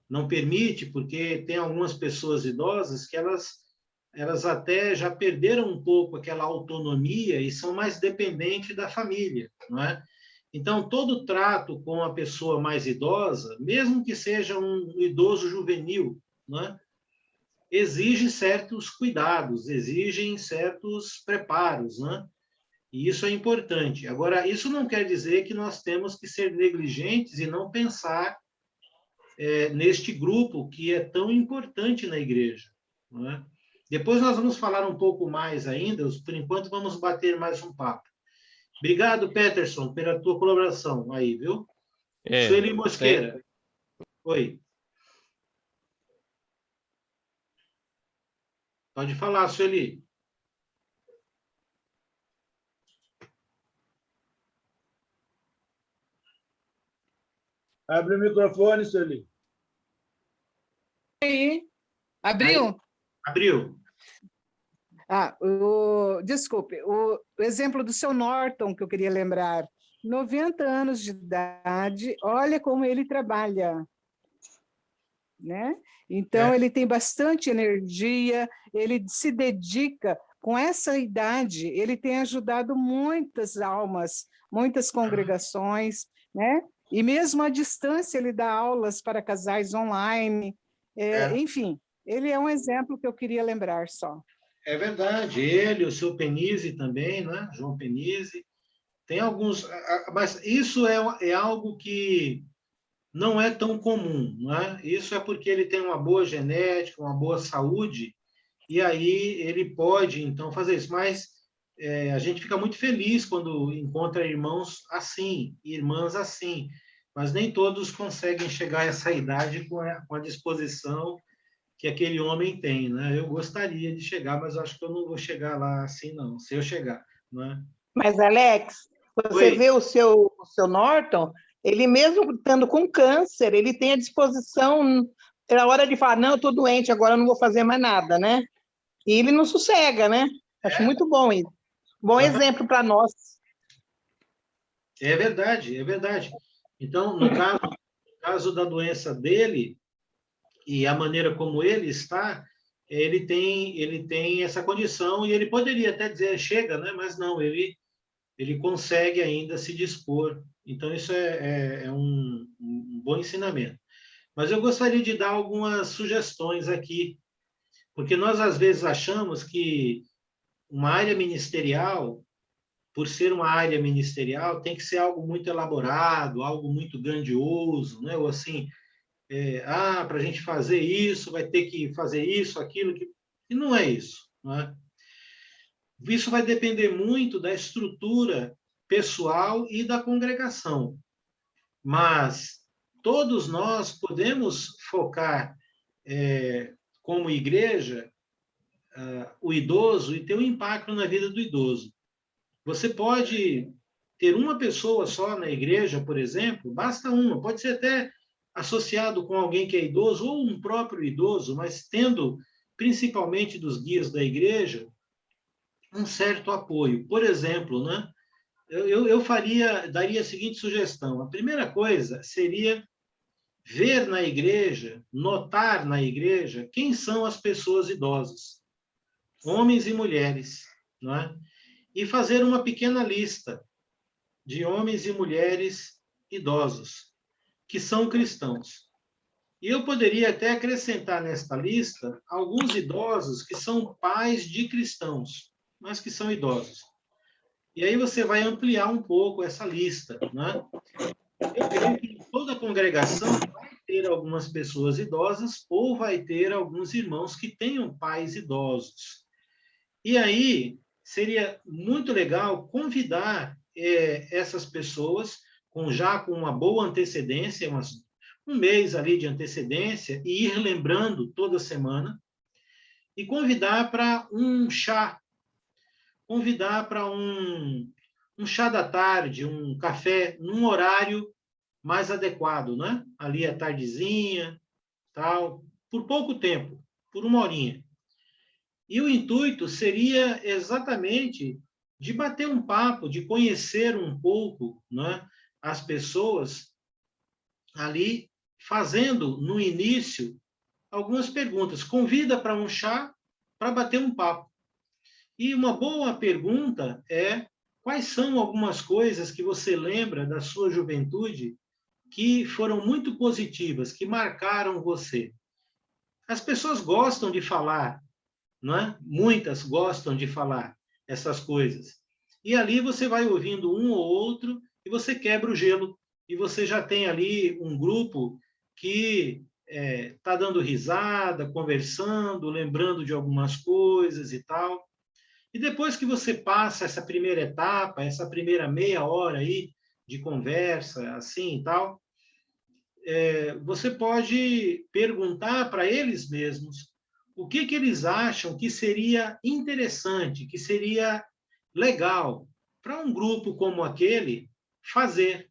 não permite, porque tem algumas pessoas idosas que elas até já perderam um pouco aquela autonomia e são mais dependentes da família, não é? Então, todo trato com a pessoa mais idosa, mesmo que seja um idoso juvenil, não é? Exige certos cuidados, exigem certos preparos, né? E isso é importante. Agora, isso não quer dizer que nós temos que ser negligentes e não pensar neste grupo que é tão importante na igreja, não é? Depois nós vamos falar um pouco mais ainda, por enquanto vamos bater mais um papo. Obrigado, Peterson, pela tua colaboração aí, viu? Sueli Mosqueira.
Sim.
Oi. Pode falar, Sueli.
Abre o microfone, Sueli.
Aí. Abriu?
Abriu.
Desculpe, o exemplo do seu Norton, que eu queria lembrar, 90 anos de idade, olha como ele trabalha, né? Então, ele tem bastante energia, ele se dedica, com essa idade, ele tem ajudado muitas almas, muitas congregações, né? E mesmo à distância, ele dá aulas para casais online, enfim, ele é um exemplo que eu queria lembrar só.
É verdade, ele, o seu Penise também, né? João Penise, tem alguns, mas isso é algo que não é tão comum, né? Isso é porque ele tem uma boa genética, uma boa saúde, e aí ele pode, então, fazer isso. Mas a gente fica muito feliz quando encontra irmãos assim, irmãs assim, mas nem todos conseguem chegar a essa idade com a disposição que aquele homem tem, né? Eu gostaria de chegar, mas acho que eu não vou chegar lá assim, não, se eu chegar, né?
Mas, Alex, você vê o seu Norton, ele mesmo estando com câncer, ele tem a disposição, na hora de falar, não, eu estou doente, agora eu não vou fazer mais nada, né? E ele não sossega, né? Acho muito bom isso. Bom exemplo para nós.
É verdade, é verdade. Então, no caso da doença dele, e a maneira como ele está, ele tem essa condição e ele poderia até dizer chega, né? Mas não, ele consegue ainda se dispor. Então, isso é um bom ensinamento. Mas eu gostaria de dar algumas sugestões aqui, porque nós, às vezes, achamos que uma área ministerial, por ser uma área ministerial, tem que ser algo muito elaborado, algo muito grandioso, né? Ou assim, para a gente fazer isso, vai ter que fazer isso, aquilo, e não é isso, não é? Isso vai depender muito da estrutura pessoal e da congregação. Mas todos nós podemos focar, como igreja, o idoso e ter um impacto na vida do idoso. Você pode ter uma pessoa só na igreja, por exemplo, basta uma, pode ser até associado com alguém que é idoso ou um próprio idoso, mas tendo, principalmente dos guias da igreja, um certo apoio. Por exemplo, né, eu daria a seguinte sugestão. A primeira coisa seria ver na igreja, notar na igreja quem são as pessoas idosas, homens e mulheres, não é? E fazer uma pequena lista de homens e mulheres idosos que são cristãos. E eu poderia até acrescentar nesta lista alguns idosos que são pais de cristãos, mas que são idosos. E aí você vai ampliar um pouco essa lista, né? Eu creio que toda a congregação vai ter algumas pessoas idosas ou vai ter alguns irmãos que tenham pais idosos. E aí seria muito legal convidar essas pessoas já com uma boa antecedência, um mês ali de antecedência, e ir lembrando toda semana, e convidar para um chá, convidar para um chá da tarde, um café, num horário mais adequado, né? Ali à tardezinha, tal, por pouco tempo, por uma horinha. E o intuito seria exatamente de bater um papo, de conhecer um pouco, né, as pessoas ali, fazendo no início algumas perguntas. Convida para um chá para bater um papo. E uma boa pergunta é: quais são algumas coisas que você lembra da sua juventude que foram muito positivas, que marcaram você? As pessoas gostam de falar, não é? Muitas gostam de falar essas coisas. E ali você vai ouvindo um ou outro e você quebra o gelo. E você já tem ali um grupo que está dando risada, conversando, lembrando de algumas coisas e tal. E depois que você passa essa primeira etapa, essa primeira meia hora aí de conversa, assim e tal, você pode perguntar para eles mesmos o que eles acham que seria interessante, que seria legal para um grupo como aquele fazer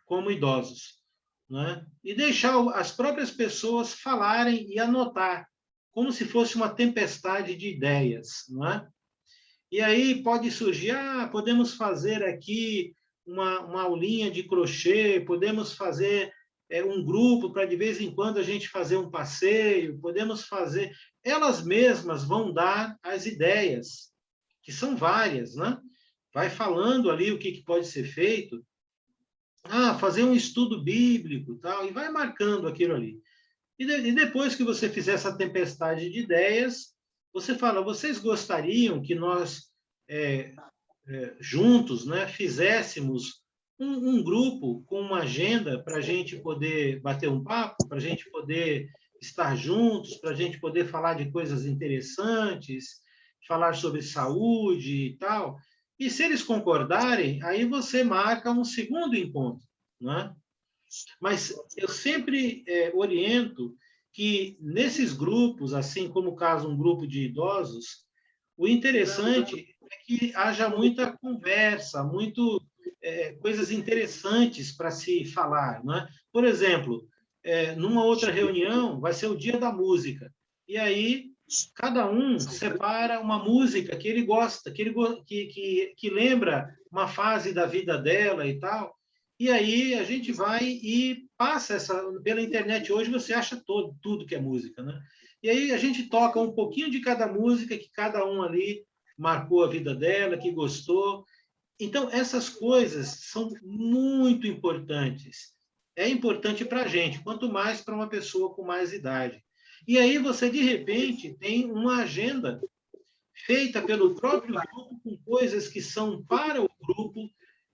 como idosos, né? E deixar as próprias pessoas falarem e anotar, como se fosse uma tempestade de ideias, não é? E aí pode surgir, podemos fazer aqui uma aulinha de crochê, podemos fazer um grupo para de vez em quando a gente fazer um passeio, podemos fazer... Elas mesmas vão dar as ideias, que são várias, né? Vai falando ali o que pode ser feito. Fazer um estudo bíblico, tal, e vai marcando aquilo ali. E depois que você fizer essa tempestade de ideias, você fala: vocês gostariam que nós, juntos, né, fizéssemos um grupo com uma agenda para a gente poder bater um papo, para a gente poder estar juntos, para a gente poder falar de coisas interessantes, falar sobre saúde e tal? E se eles concordarem, aí você marca um segundo encontro, né? Mas eu sempre oriento que nesses grupos, assim como o caso um grupo de idosos, o interessante é que haja muita conversa, coisas interessantes para se falar, né? Por exemplo, numa outra reunião vai ser o dia da música, e aí cada um separa uma música que ele gosta, que lembra uma fase da vida dela e tal. E aí a gente vai e passa pela internet hoje você acha tudo que é música, né? E aí a gente toca um pouquinho de cada música que cada um ali marcou a vida dela, que gostou. Então, essas coisas são muito importantes. É importante para a gente, quanto mais para uma pessoa com mais idade. E aí você, de repente, tem uma agenda feita pelo próprio grupo, com coisas que são para o grupo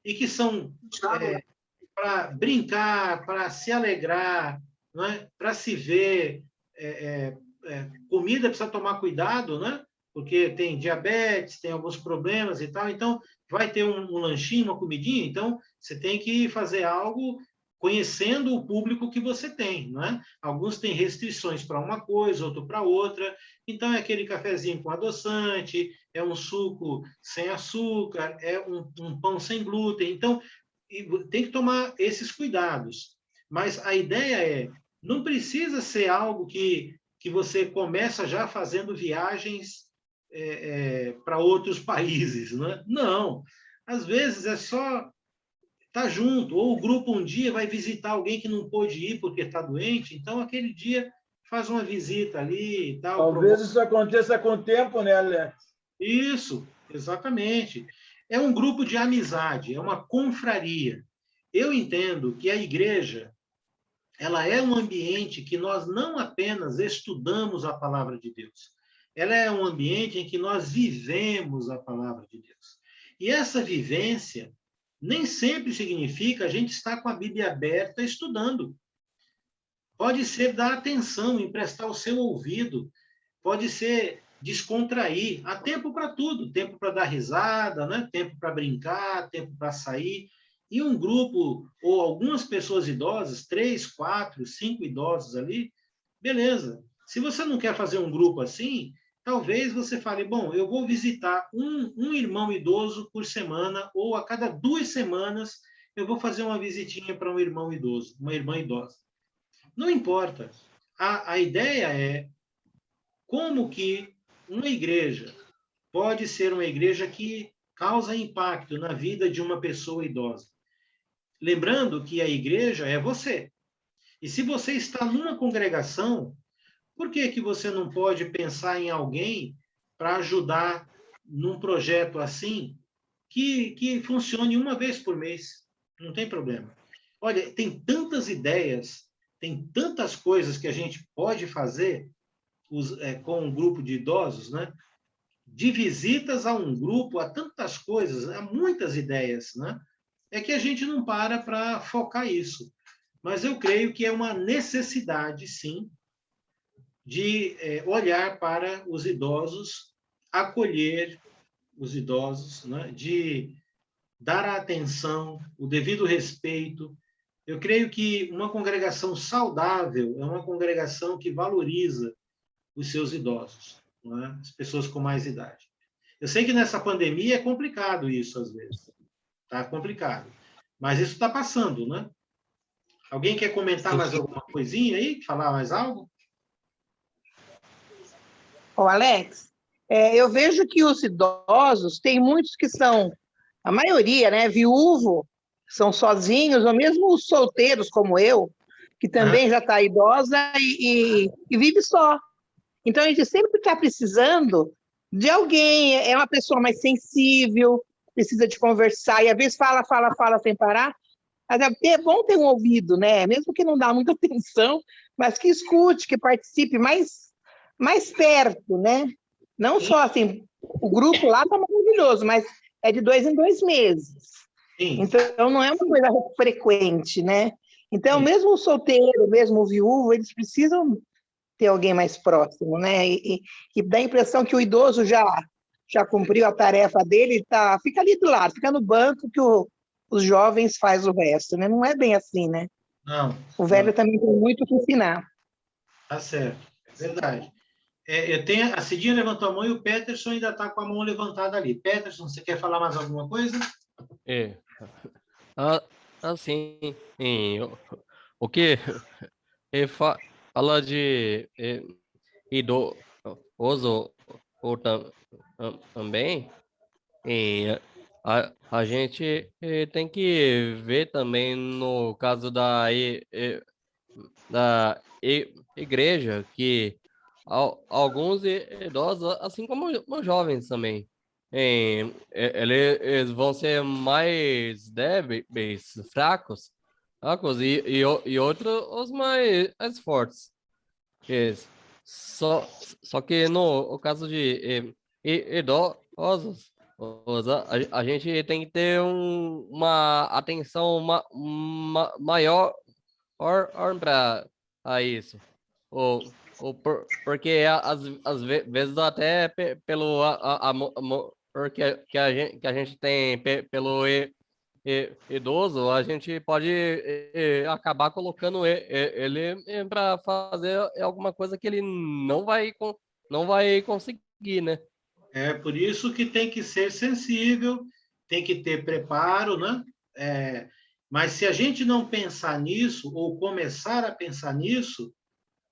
e que são para brincar, para se alegrar, não é? Para se ver. Comida precisa tomar cuidado, né? Porque tem diabetes, tem alguns problemas e tal. Então, vai ter um lanchinho, uma comidinha. Então, você tem que fazer algo conhecendo o público que você tem, não é? Alguns têm restrições para uma coisa, outro para outra. Então, é aquele cafezinho com adoçante, é um suco sem açúcar, é um pão sem glúten. Então, tem que tomar esses cuidados. Mas a ideia não precisa ser algo que você começa já fazendo viagens para outros países, né? Não. Às vezes é só estar junto, ou o grupo um dia vai visitar alguém que não pôde ir porque está doente, então aquele dia faz uma visita ali e tal.
Talvez isso aconteça com o tempo, né, Alex?
Isso, exatamente. É um grupo de amizade, é uma confraria. Eu entendo que a igreja ela é um ambiente que nós não apenas estudamos a palavra de Deus, ela é um ambiente em que nós vivemos a palavra de Deus. E essa vivência nem sempre significa a gente estar com a Bíblia aberta estudando. Pode ser dar atenção, emprestar o seu ouvido, pode ser descontrair. Há tempo para tudo, tempo para dar risada, né? Tempo para brincar, tempo para sair. E um grupo, ou algumas pessoas idosas, 3, 4, 5 idosos ali, beleza. Se você não quer fazer um grupo assim, talvez você fale, bom, eu vou visitar um irmão idoso por semana, ou a cada 2 semanas eu vou fazer uma visitinha para um irmão idoso, uma irmã idosa. Não importa. A ideia é como que uma igreja pode ser uma igreja que causa impacto na vida de uma pessoa idosa. Lembrando que a igreja é você. E se você está numa congregação, por que você não pode pensar em alguém para ajudar num projeto assim que funcione uma vez por mês? Não tem problema. Olha, tem tantas ideias, tem tantas coisas que a gente pode fazer com um grupo de idosos, né? De visitas a um grupo, há tantas coisas, há muitas ideias, né? É que a gente não para focar isso. Mas eu creio que é uma necessidade, sim, de olhar para os idosos, acolher os idosos, né? De dar a atenção, o devido respeito. Eu creio que uma congregação saudável é uma congregação que valoriza os seus idosos, não é? As pessoas com mais idade. Eu sei que nessa pandemia é complicado isso, às vezes. Está complicado. Mas isso está passando, né? Alguém quer comentar mais alguma coisinha aí? Falar mais algo?
Ô, Alex, eu vejo que os idosos, tem muitos que são, a maioria, né, viúvo, são sozinhos, ou mesmo os solteiros como eu, que também já está idosa e vive só. Então, a gente sempre está precisando de alguém, é uma pessoa mais sensível, precisa de conversar, e às vezes fala sem parar. Mas é bom ter um ouvido, né? Mesmo que não dá muita atenção, mas que escute, que participe mais perto, né? Não só assim, o grupo lá está maravilhoso, mas é de 2 em 2 meses.
Sim.
Então, não é uma coisa frequente, né? Então, mesmo o solteiro, mesmo o viúvo, eles precisam ter alguém mais próximo, né? E dá a impressão que o idoso já cumpriu a tarefa dele, fica ali do lado, fica no banco que os jovens fazem o resto, né? Não é bem assim, né?
Não.
O velho também tem muito o que ensinar.
Tá certo, é verdade. A Cidinha levantou a mão e o Peterson ainda está com a mão levantada ali. Peterson, você quer falar mais alguma coisa?
Assim, o que fala de idoso também, a gente tem que ver também no caso da igreja que alguns idosos, assim como os jovens também, eles vão ser mais débeis, fracos, e outros os mais fortes. Isso. Só que no caso de idosos, a gente tem que ter uma atenção maior para isso. Porque às vezes até pelo amor que a gente tem pelo idoso, a gente pode acabar colocando ele para fazer alguma coisa que ele não vai conseguir, né?
É por isso que tem que ser sensível, tem que ter preparo, né? Mas se a gente não pensar nisso, ou começar a pensar nisso,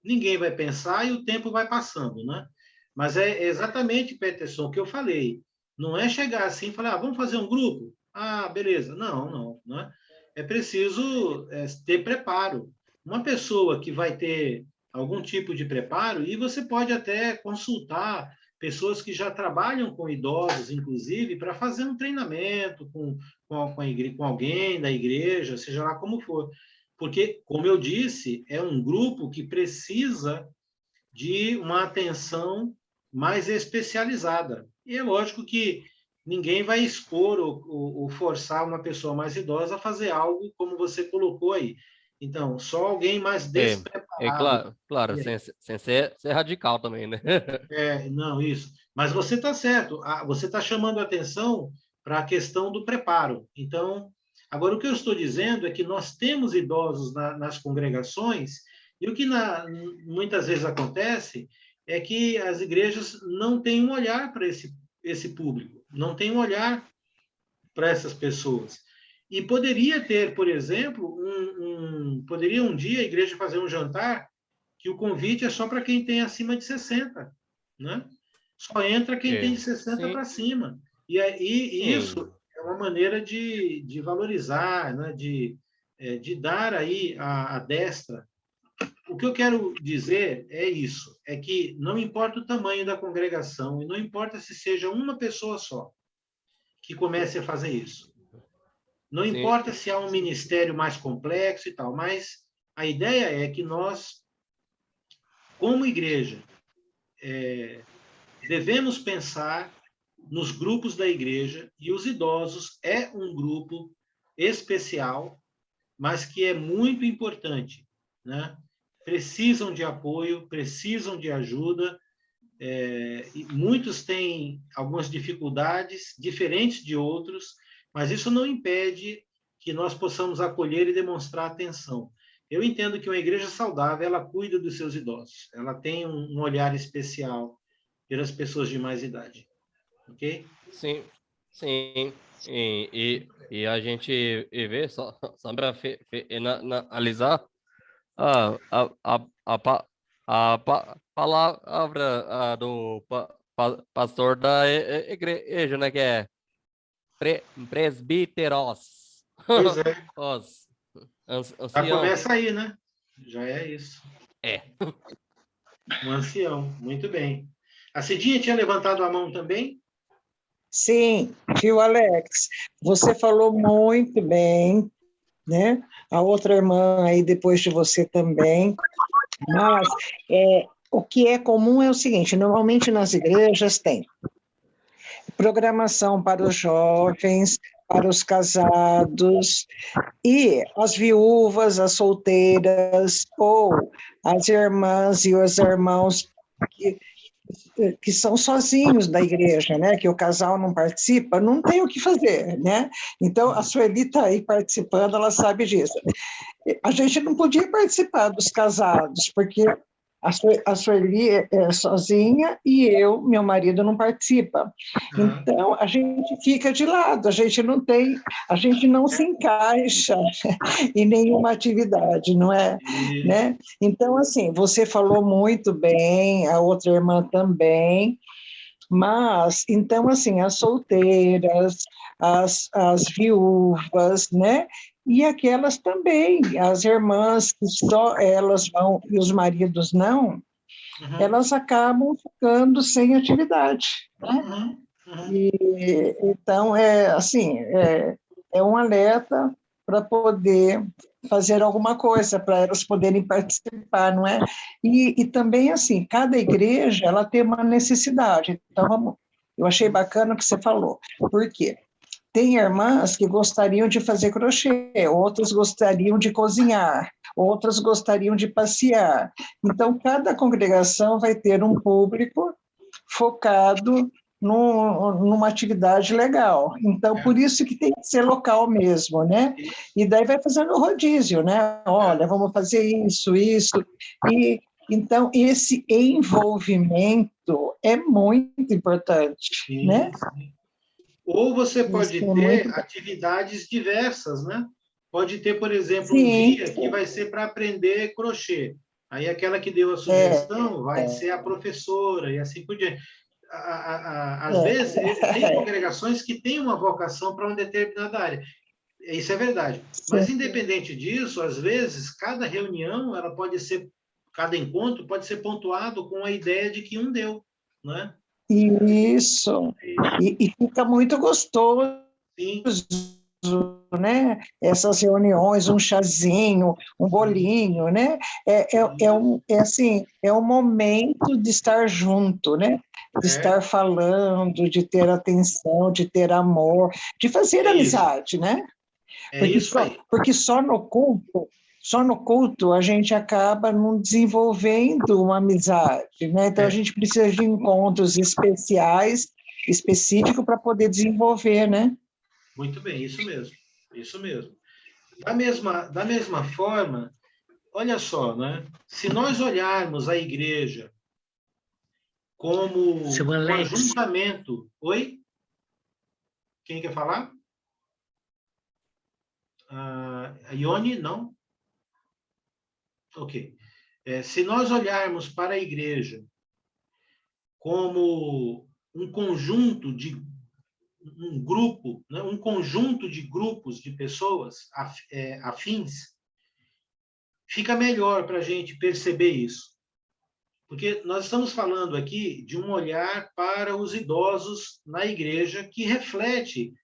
ninguém vai pensar e o tempo vai passando, né? Mas é exatamente, Peterson, o que eu falei. Não é chegar assim e falar, vamos fazer um grupo? Ah, beleza. Não, né? É preciso ter preparo. Uma pessoa que vai ter algum tipo de preparo, e você pode até consultar pessoas que já trabalham com idosos, inclusive, para fazer um treinamento com alguém da igreja, seja lá como for. Porque, como eu disse, é um grupo que precisa de uma atenção mais especializada. E é lógico que ninguém vai expor ou forçar uma pessoa mais idosa a fazer algo como você colocou aí. Então, só alguém mais despreparado.
Claro, sem ser radical também, né?
Não, isso. Mas você está certo. Você está chamando a atenção para a questão do preparo. Então, agora, o que eu estou dizendo é que nós temos idosos nas congregações, e o que muitas vezes acontece é que as igrejas não têm um olhar para esse público, não têm um olhar para essas pessoas. E poderia ter, por exemplo, poderia um dia a igreja fazer um jantar que o convite é só para quem tem acima de 60, né? Só entra quem tem de 60 para cima. E isso é uma maneira de valorizar, né? De dar aí a destra. O que eu quero dizer é isso, é que não importa o tamanho da congregação, e não importa se seja uma pessoa só que comece a fazer isso. Não importa se há um ministério mais complexo e tal, mas a ideia é que nós, como igreja, devemos pensar nos grupos da igreja, e os idosos é um grupo especial, mas que é muito importante, né? Precisam de apoio, precisam de ajuda, e muitos têm algumas dificuldades diferentes de outros, mas isso não impede que nós possamos acolher e demonstrar atenção. Eu entendo que uma igreja saudável, ela cuida dos seus idosos, ela tem um olhar especial pelas pessoas de mais idade, ok?
Sim. E a gente vê, só para analisar, a palavra do pastor da igreja, né, que é presbíteros.
Pois é.
Os
Já
anciãos.
começa aí, né? Já é isso. Um ancião, muito bem. A Cidinha tinha levantado a mão também?
Sim, viu, Alex? Você falou muito bem, né? A outra irmã aí depois de você também. Mas o que é comum é o seguinte, normalmente nas igrejas tem programação para os jovens, para os casados, e as viúvas, as solteiras, ou as irmãs e os irmãos que são sozinhos da igreja, né? Que o casal não participa, não tem o que fazer, né? Então, a Sueli está aí participando, ela sabe disso. A gente não podia participar dos casados, porque a Sueli é sozinha e meu marido não participa. Então, a gente fica de lado, a gente não se encaixa em nenhuma atividade, não é? Né? Então, assim, você falou muito bem, a outra irmã também, mas, então, assim, as solteiras, as viúvas, né? E aquelas também, as irmãs que só elas vão e os maridos não, elas acabam ficando sem atividade, né? Então, é um alerta para poder fazer alguma coisa, para elas poderem participar, não é? E também, assim, cada igreja, ela tem uma necessidade. Então, eu achei bacana o que você falou. Por quê? Tem irmãs que gostariam de fazer crochê, outras gostariam de cozinhar, outras gostariam de passear. Então, cada congregação vai ter um público focado numa atividade legal. Então, por isso que tem que ser local mesmo, né? E daí vai fazendo rodízio, né? Olha, vamos fazer isso. E então, esse envolvimento é muito importante, né?
Ou você pode ter atividades diversas, né? Pode ter, por exemplo, um dia que vai ser para aprender crochê. Aí aquela que deu a sugestão vai ser a professora e assim por diante. Às vezes, tem congregações que têm uma vocação para uma determinada área. Isso é verdade. Mas, independente disso, às vezes, cada reunião, cada encontro pode ser pontuado com a ideia de que um deu, não é?
Isso. E fica muito gostoso, né? Essas reuniões, um chazinho, um bolinho, né? É um momento de estar junto, né? De estar falando, de ter atenção, de ter amor, de fazer amizade, né? Porque só no culto a gente acaba não desenvolvendo uma amizade, né? Então a gente precisa de encontros específicos para poder desenvolver, né?
Muito bem, isso mesmo, isso mesmo. Da mesma forma, olha só, né? Se nós olharmos a igreja como um ajuntamento... Oi? Quem quer falar? A Ione, não? Ok. Se nós olharmos para a igreja como um conjunto um grupo, né? Um conjunto de grupos de pessoas afins, fica melhor para a gente perceber isso. Porque nós estamos falando aqui de um olhar para os idosos na igreja que reflete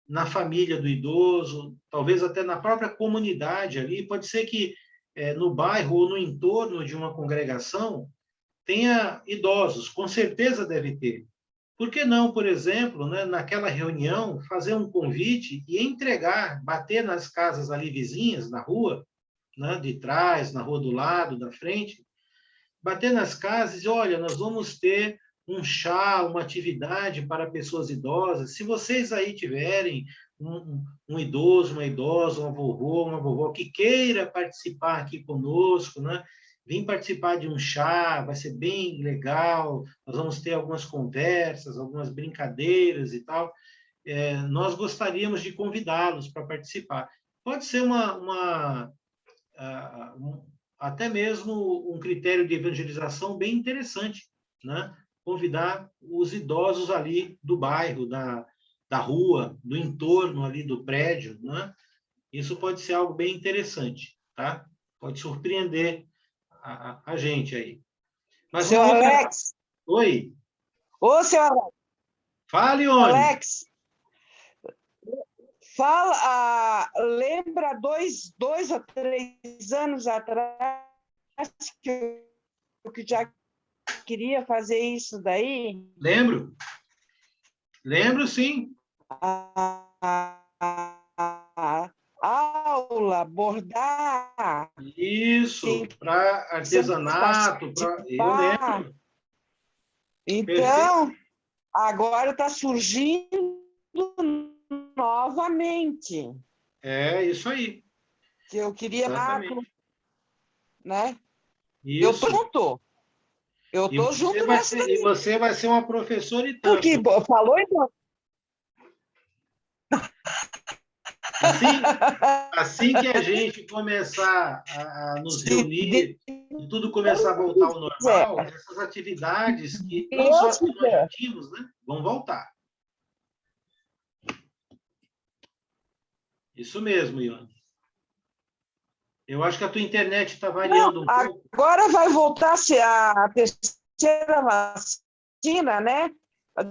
na família do idoso, talvez até na própria comunidade ali. Pode ser que no bairro ou no entorno de uma congregação tenha idosos, com certeza deve ter. Por que não, por exemplo, né, naquela reunião, fazer um convite e bater nas casas ali vizinhas, na rua, né, de trás, na rua do lado, da frente, bater nas casas e, olha, nós vamos ter um chá, uma atividade para pessoas idosas. Se vocês aí tiverem um idoso, uma idosa, um avô, uma vovó que queira participar aqui conosco, né? Vem participar de um chá, vai ser bem legal, nós vamos ter algumas conversas, algumas brincadeiras e tal. Nós gostaríamos de convidá-los para participar. Pode ser até mesmo um critério de evangelização bem interessante, né? Convidar os idosos ali do bairro, da rua, do entorno ali do prédio, né? Isso pode ser algo bem interessante, tá? Pode surpreender a gente aí. Mas
seu Alex.
Oi.
Ô, seu Alex.
Fale, Ione.
Alex. Lembra 2 ou 3 anos atrás que eu já queria fazer isso daí?
Lembro. Lembro, sim.
Aula, bordar.
Isso, para artesanato. Eu lembro.
Então, agora está surgindo novamente.
É isso aí.
Que eu queria, né?
Isso.
Eu estou junto. Eu estou junto nessa.
E você vai ser uma professora e tanto.
Porque falou então.
Assim que a gente começar a nos reunir e tudo começar a voltar ao normal, essas atividades que não só as que nós já tínhamos, né, vão voltar. Isso mesmo, Ione. Eu acho que a tua internet está variando um pouco.
Agora vai voltar a terceira vacina, né?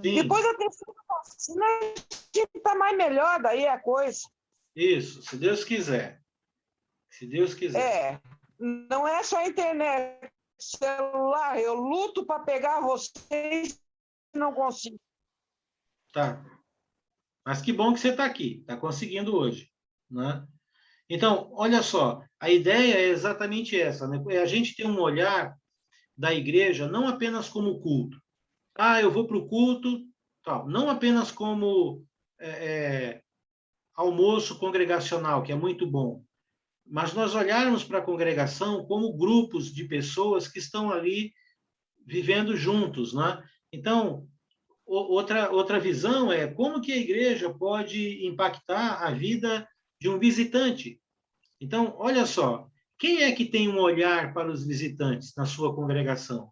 Sim.
Depois da terceira vacina, a gente está mais melhor daí a coisa.
Isso, se Deus quiser. Se Deus quiser.
Não é só a internet, celular. Eu luto para pegar vocês e não consigo.
Tá. Mas que bom que você está aqui, está conseguindo hoje, né? Então, olha só, a ideia é exatamente essa, né? A gente tem um olhar da igreja não apenas como culto. Eu vou para o culto, tal. Não apenas como almoço congregacional, que é muito bom, mas nós olharmos para a congregação como grupos de pessoas que estão ali vivendo juntos, né? Então, outra visão é como que a igreja pode impactar a vida de um visitante. Então, olha só, quem é que tem um olhar para os visitantes na sua congregação?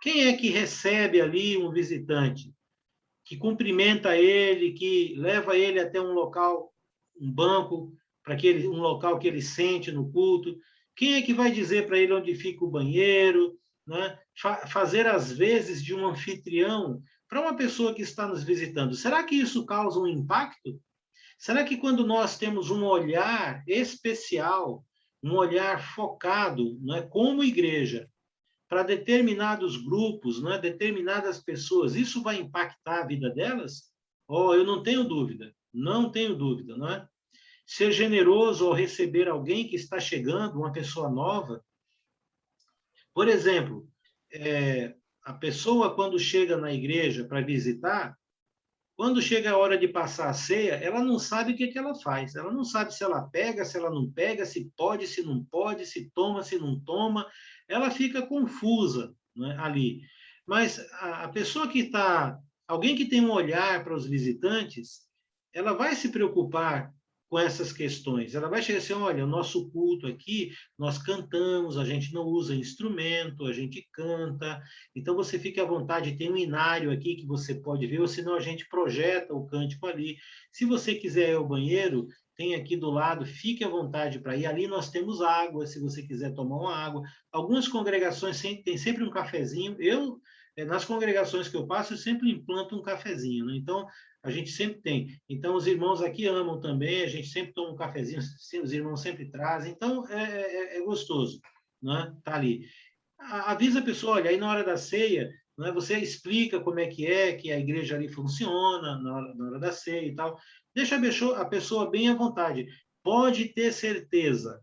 Quem é que recebe ali um visitante, que cumprimenta ele, que leva ele até um local, um banco, um local que ele sente no culto? Quem é que vai dizer para ele onde fica o banheiro, né? Fazer as vezes de um anfitrião para uma pessoa que está nos visitando? Será que isso causa um impacto? Será que quando nós temos um olhar especial, um olhar focado, né, como igreja, para determinados grupos, né, determinadas pessoas, isso vai impactar a vida delas? Eu não tenho dúvida, não tenho dúvida, não é? Ser generoso ao receber alguém que está chegando, uma pessoa nova. Por exemplo, a pessoa, quando chega na igreja para visitar, quando chega a hora de passar a ceia, ela não sabe o que ela faz. Ela não sabe se ela pega, se ela não pega, se pode, se não pode, se toma, se não toma. Ela fica confusa, né, ali. Mas a pessoa que está... Alguém que tem um olhar para os visitantes, ela vai se preocupar com essas questões. Ela vai chegar assim, olha, o nosso culto aqui, nós cantamos, a gente não usa instrumento, a gente canta, então você fique à vontade, tem um inário aqui que você pode ver, ou senão a gente projeta o cântico ali. Se você quiser ir ao banheiro, tem aqui do lado, fique à vontade para ir. Ali nós temos água, se você quiser tomar uma água. Algumas congregações têm sempre um cafezinho. Nas congregações que eu passo, eu sempre implanto um cafezinho, né? Então, a gente sempre tem. Então, os irmãos aqui amam também, a gente sempre toma um cafezinho, os irmãos sempre trazem. Então, é gostoso, né? Tá ali. Avisa a pessoa, olha, aí na hora da ceia, né, você explica como é que a igreja ali funciona na hora da ceia e tal. Deixa a pessoa bem à vontade. Pode ter certeza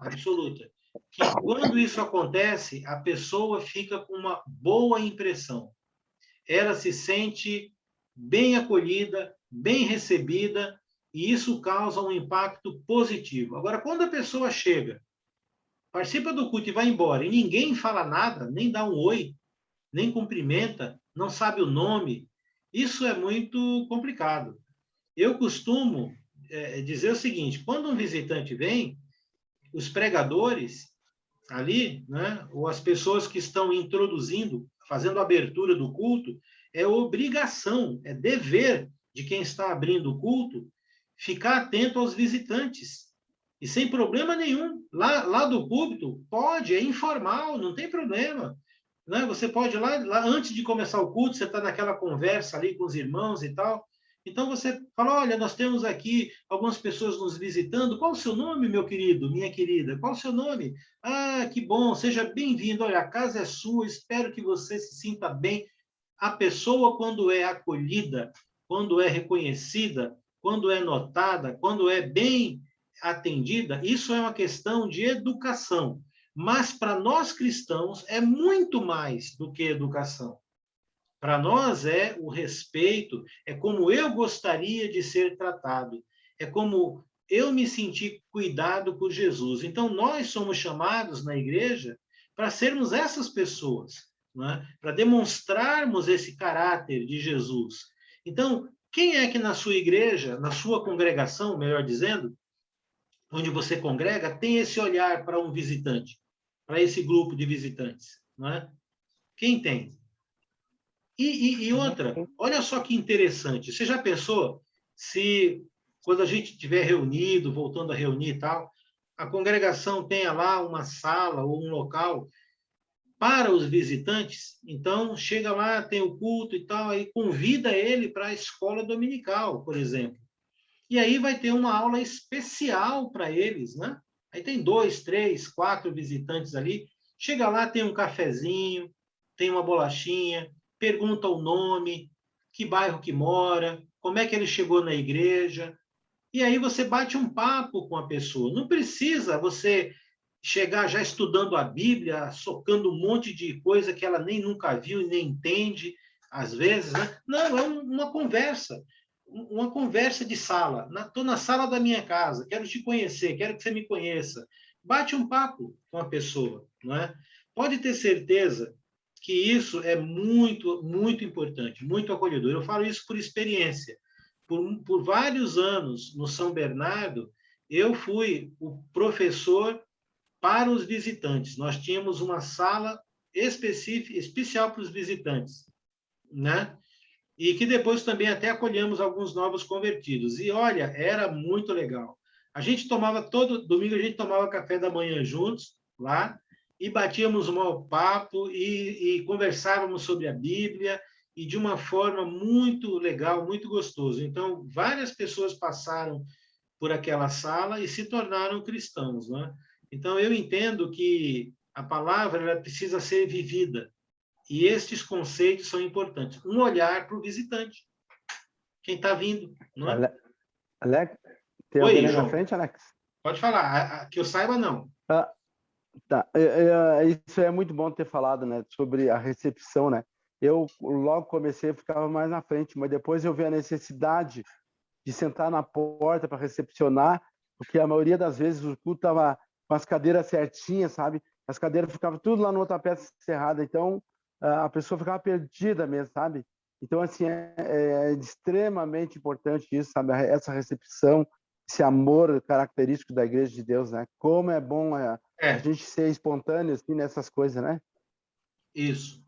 absoluta, que quando isso acontece, a pessoa fica com uma boa impressão. Ela se sente bem acolhida, bem recebida, e isso causa um impacto positivo. Agora, quando a pessoa chega, participa do culto e vai embora, e ninguém fala nada, nem dá um oi, nem cumprimenta, não sabe o nome, isso é muito complicado. Eu costumo dizer o seguinte, quando um visitante vem, os pregadores ali, né, ou as pessoas que estão introduzindo, fazendo a abertura do culto, é obrigação, é dever de quem está abrindo o culto ficar atento aos visitantes. E sem problema nenhum. Lá do púlpito, pode, é informal, não tem problema. Né? Você pode ir lá antes de começar o culto, você está naquela conversa ali com os irmãos e tal. Então você fala, olha, nós temos aqui algumas pessoas nos visitando. Qual o seu nome, meu querido, minha querida? Qual o seu nome? Que bom, seja bem-vindo. Olha, a casa é sua, espero que você se sinta bem. A pessoa, quando é acolhida, quando é reconhecida, quando é notada, quando é bem atendida, isso é uma questão de educação. Mas para nós cristãos é muito mais do que educação. Para nós é o respeito, é como eu gostaria de ser tratado, é como eu me senti cuidado por Jesus. Então, nós somos chamados na igreja para sermos essas pessoas, né? Para demonstrarmos esse caráter de Jesus. Então, quem é que na sua igreja, na sua congregação, melhor dizendo, onde você congrega, tem esse olhar para um visitante, para esse grupo de visitantes? Né? Quem tem? E outra, olha só que interessante. Você já pensou se quando a gente estiver reunido, voltando a reunir e tal, a congregação tenha lá uma sala ou um local para os visitantes. Então, chega lá, tem o culto e tal, aí convida ele para a escola dominical, por exemplo. E aí vai ter uma aula especial para eles, né? Aí tem 2, 3, 4 visitantes ali. Chega lá, tem um cafezinho, tem uma bolachinha, pergunta o nome, que bairro que mora, como é que ele chegou na igreja. E aí você bate um papo com a pessoa. Não precisa você chegar já estudando a Bíblia, socando um monte de coisa que ela nem nunca viu e nem entende, às vezes, né? Não, é uma conversa de sala. Estou na sala da minha casa, quero te conhecer, quero que você me conheça. Bate um papo com a pessoa, não é? Pode ter certeza que isso é muito, muito importante, muito acolhedor. Eu falo isso por experiência. Por vários anos no São Bernardo, eu fui o professor para os visitantes. Nós tínhamos uma sala especial para os visitantes, né? E que depois também até acolhemos alguns novos convertidos. E olha, era muito legal. A gente tomava todo domingo, a gente tomava café da manhã juntos lá e batíamos um mau papo e conversávamos sobre a Bíblia e de uma forma muito legal, muito gostoso. Então, várias pessoas passaram por aquela sala e se tornaram cristãos, né? Então, eu entendo que a palavra ela precisa ser vivida. E estes conceitos são importantes. Um olhar para o visitante. Quem está vindo, não é?
Alex, tem
Oi,
alguém na
João.
minha frente, Alex?
Pode falar. Que eu saiba, não.
Tá. Isso é muito bom ter falado, né? Sobre a recepção, né? Eu logo comecei, ficava mais na frente, mas depois eu vi a necessidade de sentar na porta para recepcionar, porque a maioria das vezes o culto estava com as cadeiras certinhas, sabe? As cadeiras ficavam tudo lá no outra peça cerrada, então a pessoa ficava perdida mesmo, sabe? Então, assim, é extremamente importante isso, sabe? Essa recepção, esse amor característico da Igreja de Deus, né? Como é bom a gente ser espontâneo assim, nessas coisas, né?
Isso.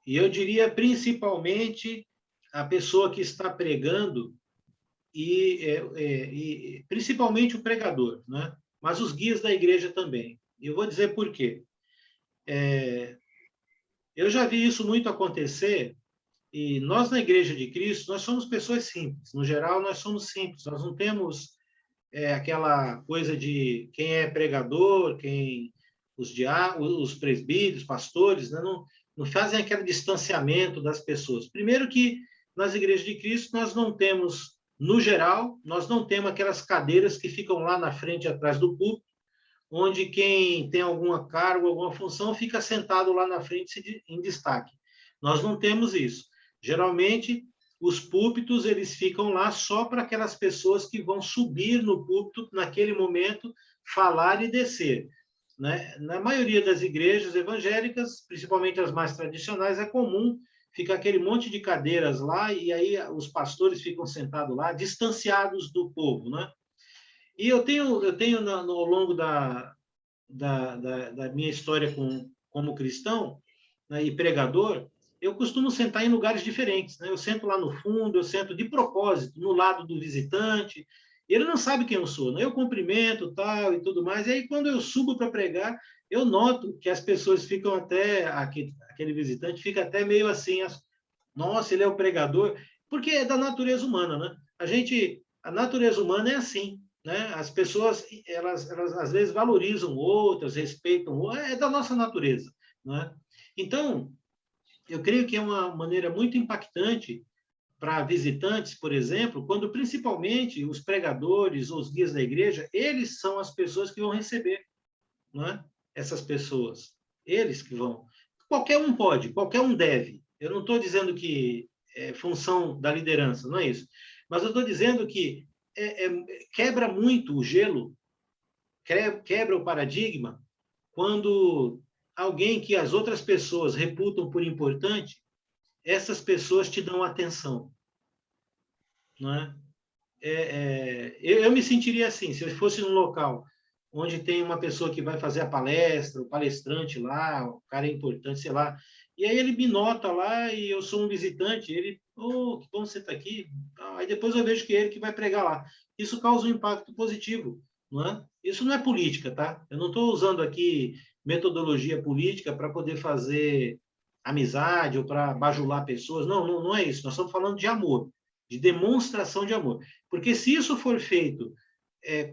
E eu diria principalmente a pessoa que está pregando e principalmente o pregador, né? Mas os guias da igreja também. E eu vou dizer por quê. Eu já vi isso muito acontecer e nós na Igreja de Cristo, nós somos pessoas simples. No geral, nós somos simples. Nós não temos aquela coisa de quem é pregador, os presbíteros, pastores, né? Não fazem aquele distanciamento das pessoas. Primeiro que nas igrejas de Cristo nós não temos, no geral, nós não temos aquelas cadeiras que ficam lá na frente, atrás do púlpito, onde quem tem alguma carga, alguma função, fica sentado lá na frente em destaque. Nós não temos isso. Geralmente, os púlpitos eles ficam lá só para aquelas pessoas que vão subir no púlpito naquele momento, falar e descer. Né? Na maioria das igrejas evangélicas, principalmente as mais tradicionais, é comum ficar aquele monte de cadeiras lá e aí os pastores ficam sentados lá, distanciados do povo, né? E eu tenho ao longo da minha história como cristão, né, e pregador, eu costumo sentar em lugares diferentes, né? Eu sento lá no fundo, eu sento de propósito, no lado do visitante. Ele não sabe quem eu sou, né? Eu cumprimento, tal, e tudo mais. E aí, quando eu subo para pregar, eu noto que as pessoas ficam até, aquele visitante fica até meio assim, nossa, ele é o pregador, porque é da natureza humana, né? A natureza humana é assim, né? As pessoas, elas às vezes valorizam outras, respeitam outras, é da nossa natureza, né? Então, eu creio que é uma maneira muito impactante para visitantes, por exemplo, quando principalmente os pregadores ou os guias da igreja, eles são as pessoas que vão receber, não é? Essas pessoas, eles que vão. Qualquer um pode, qualquer um deve. Eu não estou dizendo que é função da liderança, não é isso. Mas eu estou dizendo que quebra muito o gelo, quebra o paradigma, quando alguém que as outras pessoas reputam por importante, essas pessoas te dão atenção, não é? Eu me sentiria assim, se eu fosse num local onde tem uma pessoa que vai fazer a palestra, o palestrante lá, o cara é importante, sei lá, E aí ele me nota lá e eu sou um visitante. Ele, oh, que bom você está aqui. Aí depois eu vejo que é ele que vai pregar lá. Isso causa um impacto positivo, não é? Isso não é política, tá? Eu não estou usando aqui metodologia política para poder fazer amizade ou para bajular pessoas. Não, não é isso. Nós estamos falando de amor, de demonstração de amor. Porque se isso for feito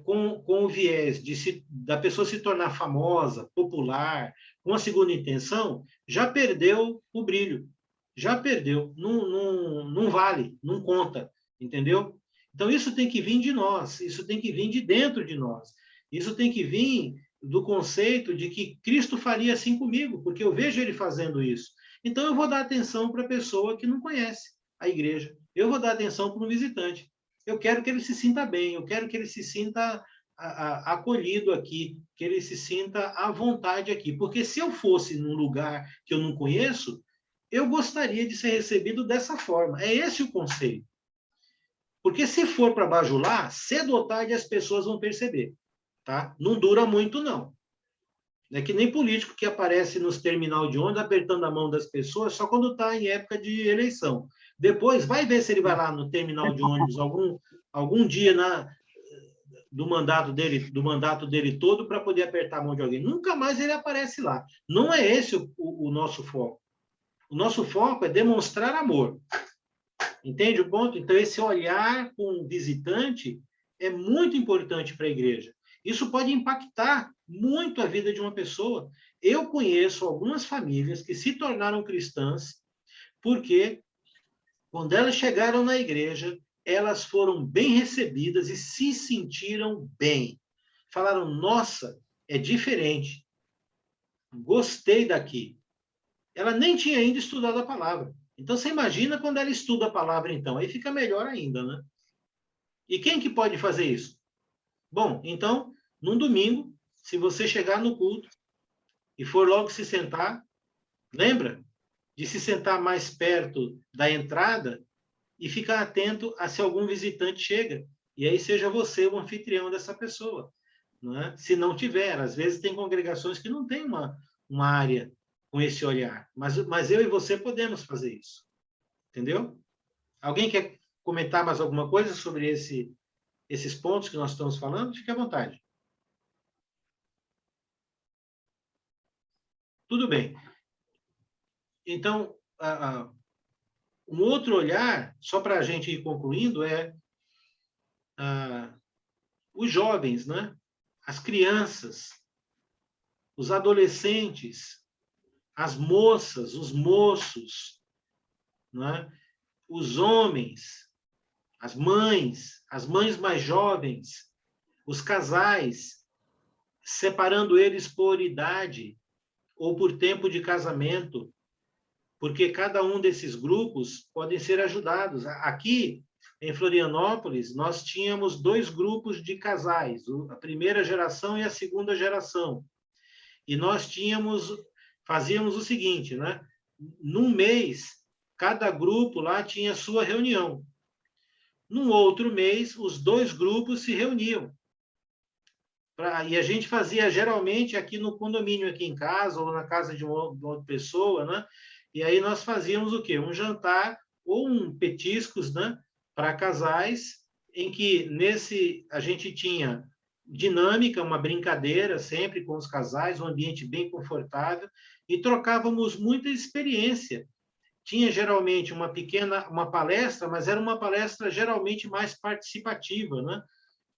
com o viés da pessoa se tornar famosa, popular, com a segunda intenção, já perdeu o brilho. Já perdeu. Não vale, não conta, entendeu? Então, isso tem que vir de nós, isso tem que vir de dentro de nós. Isso tem que vir do conceito de que Cristo faria assim comigo, porque eu vejo ele fazendo isso. Então, eu vou dar atenção para a pessoa que não conhece a igreja. Eu vou dar atenção para um visitante. Eu quero que ele se sinta bem, eu quero que ele se sinta acolhido aqui, que ele se sinta à vontade aqui. Porque se eu fosse num lugar que eu não conheço, eu gostaria de ser recebido dessa forma. É esse o conceito. Porque se for para bajular, cedo ou tarde as pessoas vão perceber. Tá? Não dura muito, não. É que nem político que aparece nos terminal de ônibus apertando a mão das pessoas só quando está em época de eleição. Depois, vai ver se ele vai lá no terminal de ônibus algum dia do mandato dele todo para poder apertar a mão de alguém. Nunca mais ele aparece lá. Não é esse o nosso foco. O nosso foco é demonstrar amor. Entende o ponto? Então, esse olhar com o visitante é muito importante para a igreja. Isso pode impactar muito a vida de uma pessoa. Eu conheço algumas famílias que se tornaram cristãs porque, quando elas chegaram na igreja, elas foram bem recebidas e se sentiram bem. Falaram, nossa, é diferente. Gostei daqui. Ela nem tinha ainda estudado a palavra. Então, você imagina quando ela estuda a palavra, então. Aí fica melhor ainda, né? E quem que pode fazer isso? Bom, então, num domingo, se você chegar no culto e for logo se sentar, lembra de se sentar mais perto da entrada e ficar atento a se algum visitante chega. E aí seja você o anfitrião dessa pessoa. Não é? Se não tiver, às vezes tem congregações que não tem uma área com esse olhar. Mas eu e você podemos fazer isso. Entendeu? Alguém quer comentar mais alguma coisa sobre esses pontos que nós estamos falando? Fique à vontade. Tudo bem. Então, um outro olhar, só para a gente ir concluindo, é os jovens, né? As crianças, os adolescentes, as moças, os moços, né? Os homens, as mães mais jovens, os casais, separando eles por idade ou por tempo de casamento, porque cada um desses grupos podem ser ajudados. Aqui, em Florianópolis, nós tínhamos 2 grupos de casais, a primeira geração e a segunda geração. E nós fazíamos o seguinte, né? Num mês, cada grupo lá tinha sua reunião. Num outro mês, os 2 grupos se reuniam. E a gente fazia, geralmente, aqui no condomínio, aqui em casa, ou na casa de uma outra pessoa, né? E aí nós fazíamos o quê? Um jantar ou petiscos, né? Para casais, em que a gente tinha dinâmica, uma brincadeira sempre com os casais, um ambiente bem confortável, e trocávamos muita experiência. Tinha geralmente uma palestra, mas era uma palestra geralmente mais participativa, né?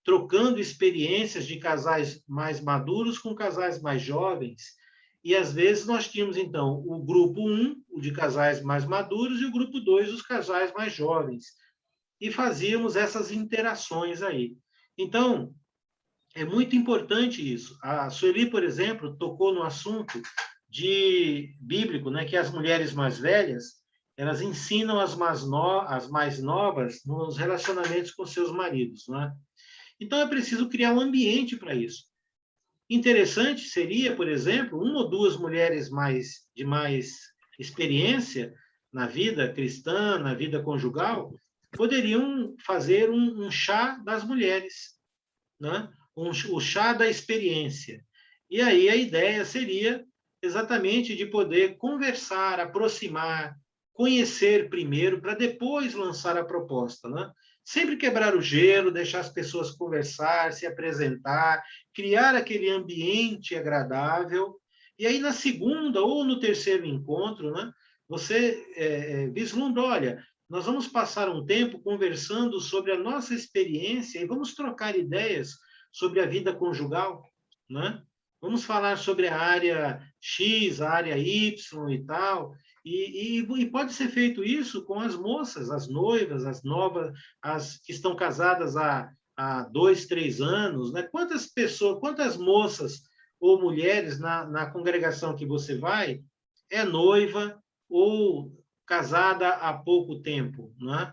Trocando experiências de casais mais maduros com casais mais jovens. E, às vezes, nós tínhamos, então, o grupo 1, o de casais mais maduros, e o grupo 2, os casais mais jovens. E fazíamos essas interações aí. Então, é muito importante isso. A Sueli, por exemplo, tocou no assunto bíblico, né, que as mulheres mais velhas, elas ensinam as mais novas nos relacionamentos com seus maridos, né? Então, é preciso criar um ambiente para isso. Interessante seria, por exemplo, 1 ou 2 mulheres de mais experiência na vida cristã, na vida conjugal, poderiam fazer um chá das mulheres, né? O chá da experiência. E aí a ideia seria exatamente de poder conversar, aproximar, conhecer primeiro, para depois lançar a proposta, né? Sempre quebrar o gelo, deixar as pessoas conversar, se apresentar, criar aquele ambiente agradável, e aí na segunda ou no terceiro encontro, né, você vislumbra, olha, nós vamos passar um tempo conversando sobre a nossa experiência e vamos trocar ideias sobre a vida conjugal, né? Vamos falar sobre a área X, a área Y e tal, e pode ser feito isso com as moças, as noivas, as novas, as que estão casadas há 2, 3 anos, né? Quantas pessoas, quantas moças ou mulheres na congregação que você vai é noiva ou casada há pouco tempo, né?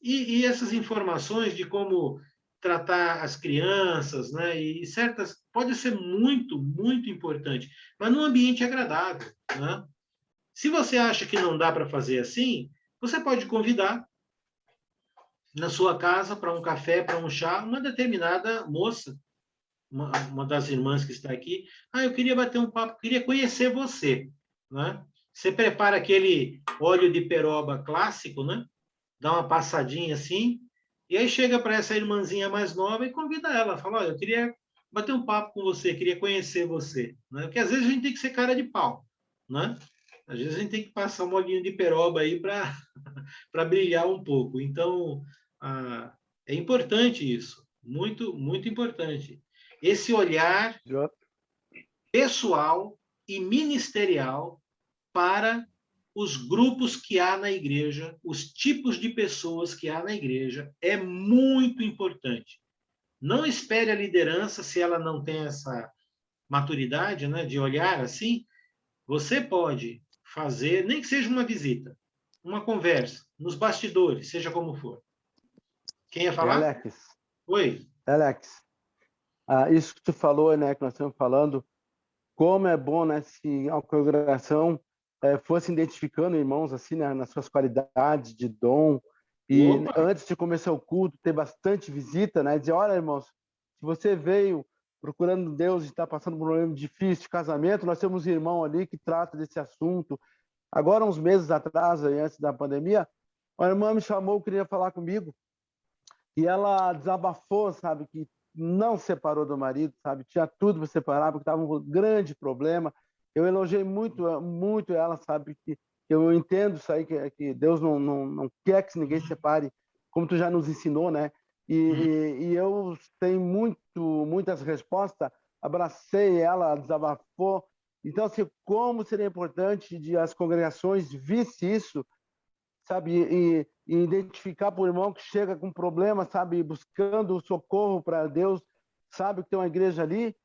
E essas informações de como tratar as crianças, né? E certas pode ser muito, muito importante, mas num ambiente agradável, né? Se você acha que não dá para fazer assim, você pode convidar na sua casa para um café, para um chá, uma determinada moça, uma das irmãs que está aqui. Ah, eu queria bater um papo, queria conhecer você, né? Você prepara aquele óleo de peroba clássico, né? Dá uma passadinha assim, e aí chega para essa irmãzinha mais nova e convida ela, fala, olha, eu queria bater um papo com você, queria conhecer você, né? Porque às vezes a gente tem que ser cara de pau, né? Às vezes a gente tem que passar um olhinho de peroba aí para brilhar um pouco. Então, é importante isso, muito, muito importante. Esse olhar pessoal e ministerial para os grupos que há na igreja, os tipos de pessoas que há na igreja, é muito importante. Não espere a liderança, se ela não tem essa maturidade, né, de olhar assim, você pode fazer, nem que seja uma visita, uma conversa, nos bastidores, seja como for. Quem ia falar?
Alex.
Oi.
Alex, isso que tu falou, né, que nós estamos falando, como é bom, né, se a congregação fosse identificando irmãos assim, né, nas suas qualidades de dom, e antes de começar o culto, ter bastante visita, né, dizer, olha, irmãos, se você veio procurando Deus e está passando por um problema difícil de casamento, nós temos um irmão ali que trata desse assunto. Agora, uns meses atrás, antes da pandemia, uma irmã me chamou, queria falar comigo, e ela desabafou, sabe, que não separou do marido, sabe, tinha tudo para separar, porque estava um grande problema. Eu elogiei muito, muito ela, sabe, que eu entendo isso aí, que Deus não quer que ninguém se separe, como tu já nos ensinou, né? E eu tenho muitas respostas, abracei ela, desabafou. Então, assim, como seria importante de as congregações vissem isso, sabe, e identificar por irmão que chega com problema, sabe, buscando socorro para Deus, sabe que tem uma igreja ali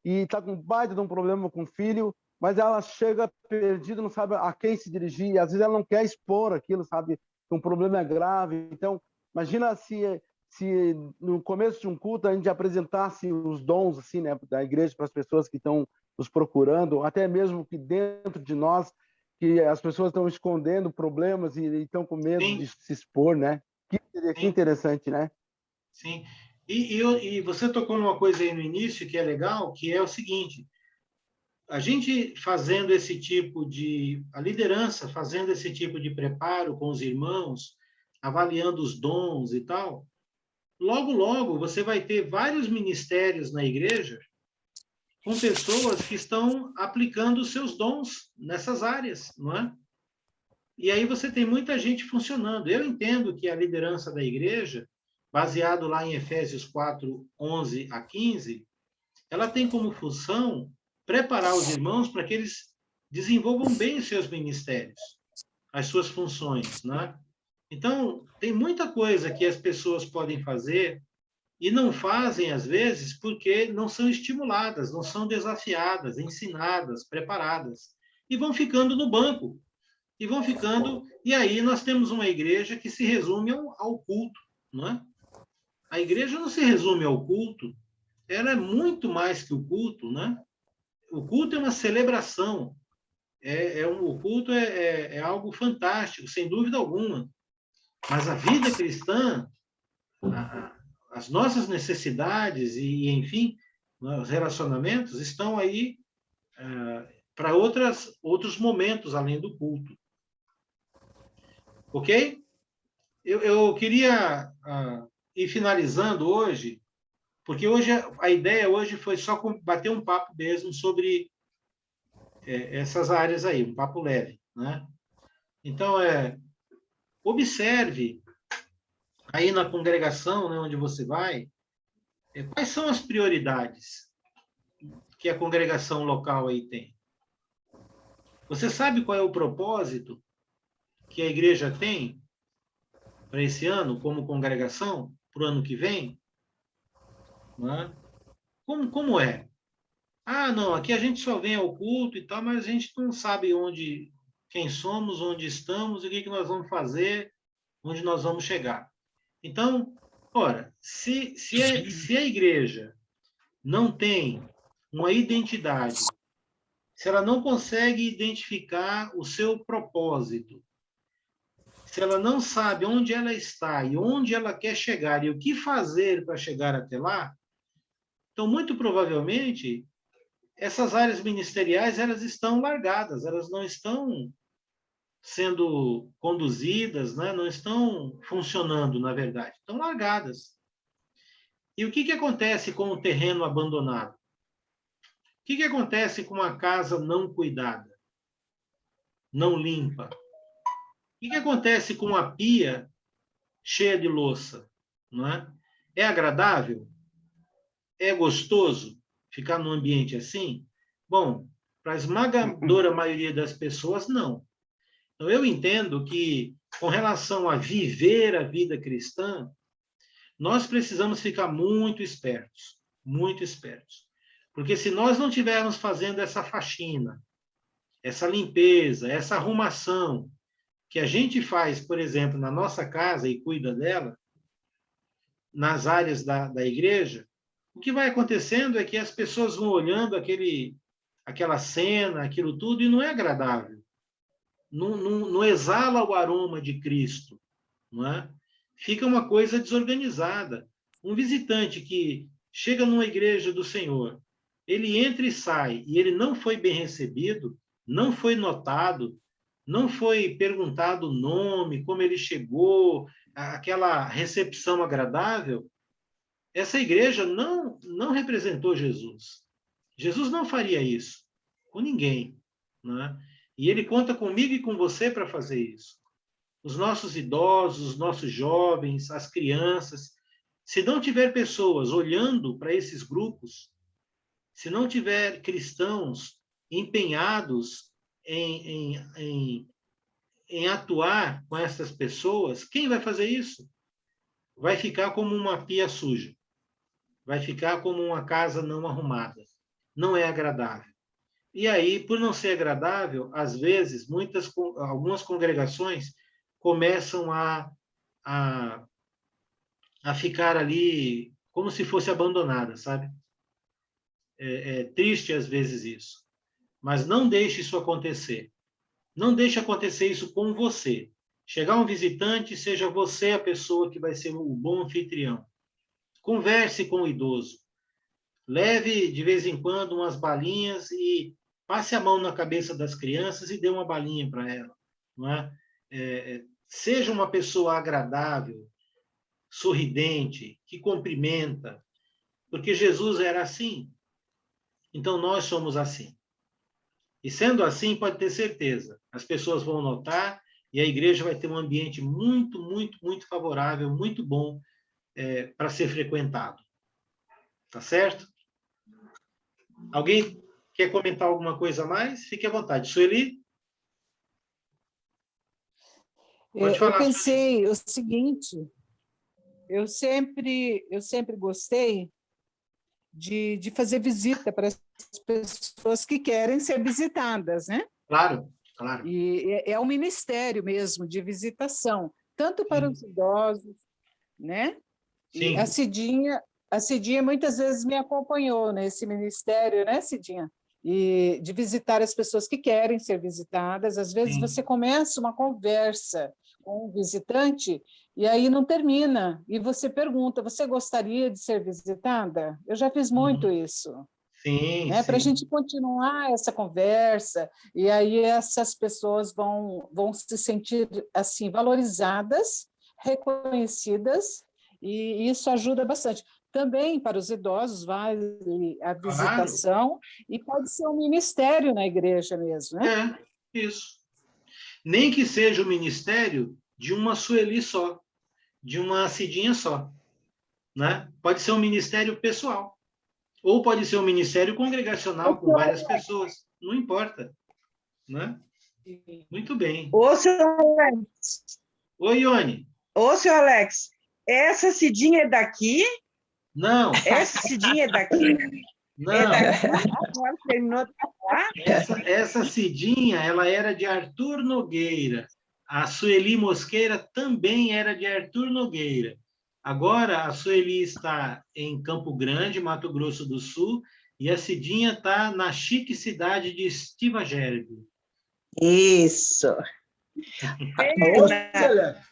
e está com um baita de um problema com o filho, mas ela chega perdida, não sabe a quem se dirigir, e às vezes ela não quer expor aquilo, sabe, que um problema é grave. Então, imagina se no começo de um culto a gente apresentasse os dons assim, né, da igreja para as pessoas que estão nos procurando, até mesmo que dentro de nós, que as pessoas estão escondendo problemas e estão com medo de se expor, né? Que interessante, né?
Sim. E você tocou numa coisa aí no início que é legal, que é o seguinte: a gente fazendo esse tipo de... a liderança fazendo esse tipo de preparo com os irmãos, avaliando os dons e tal, logo, logo você vai ter vários ministérios na igreja com pessoas que estão aplicando os seus dons nessas áreas, não é? E aí você tem muita gente funcionando. Eu entendo que a liderança da igreja, baseado lá em Efésios 4, 11 a 15, ela tem como função preparar os irmãos para que eles desenvolvam bem os seus ministérios, as suas funções, né? Então, tem muita coisa que as pessoas podem fazer e não fazem, às vezes, porque não são estimuladas, não são desafiadas, ensinadas, preparadas. E vão ficando no banco. E vão ficando... E aí nós temos uma igreja que se resume ao culto, não é? A igreja não se resume ao culto, ela é muito mais que o culto, né? O culto é uma celebração. O culto é algo fantástico, sem dúvida alguma. Mas a vida cristã... as nossas necessidades e enfim, os relacionamentos estão aí para outros momentos além do culto. Ok? Eu queria ir finalizando hoje, porque hoje a ideia hoje foi só bater um papo mesmo sobre essas áreas aí, um papo leve, né? Então, observe aí na congregação, né, onde você vai, quais são as prioridades que a congregação local aí tem. Você sabe qual é o propósito que a igreja tem para esse ano, como congregação, para o ano que vem? Não é? Como é? Ah, não, aqui a gente só vem ao culto e tal, mas a gente não sabe quem somos, onde estamos, e o que nós vamos fazer, onde nós vamos chegar. Então, ora, se a igreja não tem uma identidade, se ela não consegue identificar o seu propósito, se ela não sabe onde ela está e onde ela quer chegar e o que fazer para chegar até lá, então, muito provavelmente, essas áreas ministeriais elas estão largadas, elas não estão sendo conduzidas, né? Não estão funcionando, na verdade, estão largadas. E o que acontece com o terreno abandonado? O que acontece com a casa não cuidada, não limpa? O que acontece com a pia cheia de louça? Não é? É agradável? É gostoso ficar num ambiente assim? Bom, para a esmagadora maioria das pessoas, não. Então, eu entendo que, com relação a viver a vida cristã, nós precisamos ficar muito espertos, muito espertos. Porque se nós não estivermos fazendo essa faxina, essa limpeza, essa arrumação, que a gente faz, por exemplo, na nossa casa e cuida dela, nas áreas da igreja, o que vai acontecendo é que as pessoas vão olhando aquela cena, aquilo tudo, e não é agradável. Não exala o aroma de Cristo, não é? Fica uma coisa desorganizada. Um visitante que chega numa igreja do Senhor, ele entra e sai, e ele não foi bem recebido, não foi notado, não foi perguntado o nome, como ele chegou, aquela recepção agradável, essa igreja não representou Jesus. Jesus não faria isso com ninguém, né? E ele conta comigo e com você para fazer isso. Os nossos idosos, os nossos jovens, as crianças, se não tiver pessoas olhando para esses grupos, se não tiver cristãos empenhados em atuar com essas pessoas, quem vai fazer isso? Vai ficar como uma pia suja. Vai ficar como uma casa não arrumada. Não é agradável. E aí, por não ser agradável, às vezes, algumas congregações começam a ficar ali como se fosse abandonada, sabe? É triste, às vezes, isso. Mas não deixe isso acontecer. Não deixe acontecer isso com você. Chegar um visitante, seja você a pessoa que vai ser o bom anfitrião. Converse com o idoso. Leve, de vez em quando, umas balinhas e passe a mão na cabeça das crianças e dê uma balinha para ela. Não é? Seja uma pessoa agradável, sorridente, que cumprimenta, porque Jesus era assim. Então, nós somos assim. E sendo assim, pode ter certeza, as pessoas vão notar e a igreja vai ter um ambiente muito, muito, muito favorável, muito bom para ser frequentado. Tá certo? Alguém quer comentar alguma coisa a mais? Fique à vontade. Sueli? Pode falar.
Eu pensei o seguinte, eu sempre gostei de fazer visita para as pessoas que querem ser visitadas, né?
Claro, claro.
E é um ministério mesmo de visitação, tanto para os idosos, né?
Sim.
E a Cidinha muitas vezes me acompanhou nesse ministério, né, Cidinha? E de visitar as pessoas que querem ser visitadas. Às vezes você começa uma conversa com um visitante e aí não termina. E você pergunta, você gostaria de ser visitada? Eu já fiz muito isso.
Sim,
né? Para a
sim.
gente continuar essa conversa, e aí essas pessoas vão se sentir assim valorizadas, reconhecidas, e isso ajuda bastante. Também para os idosos vale a visitação, e pode ser um ministério na igreja mesmo, né?
Isso. Nem que seja o ministério de uma Sueli só, de uma Cidinha só, né? Pode ser um ministério pessoal, ou pode ser um ministério congregacional com várias pessoas, não importa, né? Muito bem.
Ô, seu Alex.
Oi, Ione.
Ô, seu Alex, essa Cidinha é daqui?
Não.
Essa Cidinha é daqui?
Não.
É daqui? Agora terminou de falar?
Essa Cidinha, ela era de Arthur Nogueira. A Sueli Mosqueira também era de Arthur Nogueira. Agora, a Sueli está em Campo Grande, Mato Grosso do Sul, e a Cidinha está na chique cidade de Estiva Gerbe.
Isso.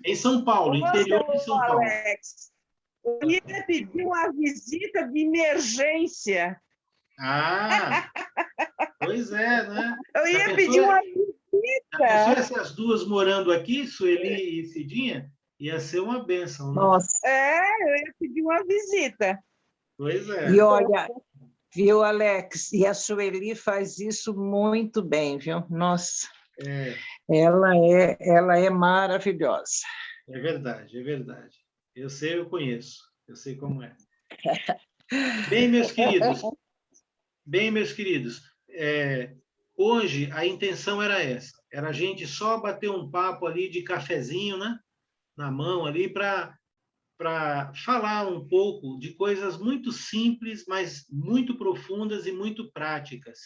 Em São Paulo, interior de São Paulo.
Alex, eu ia pedir uma visita de emergência.
Ah, pois é, né?
Eu ia pedir uma visita.
Essas duas morando aqui, Sueli e Cidinha, ia ser uma bênção, né?
Nossa. Eu ia pedir uma visita.
Pois é.
E olha, viu, Alex? E a Sueli faz isso muito bem, viu? Nossa. Ela é maravilhosa.
É verdade, é verdade. Eu sei, eu conheço. Eu sei como é. Bem, meus queridos, hoje a intenção era essa. Era a gente só bater um papo ali de cafezinho, né? Na mão ali para falar um pouco de coisas muito simples, mas muito profundas e muito práticas,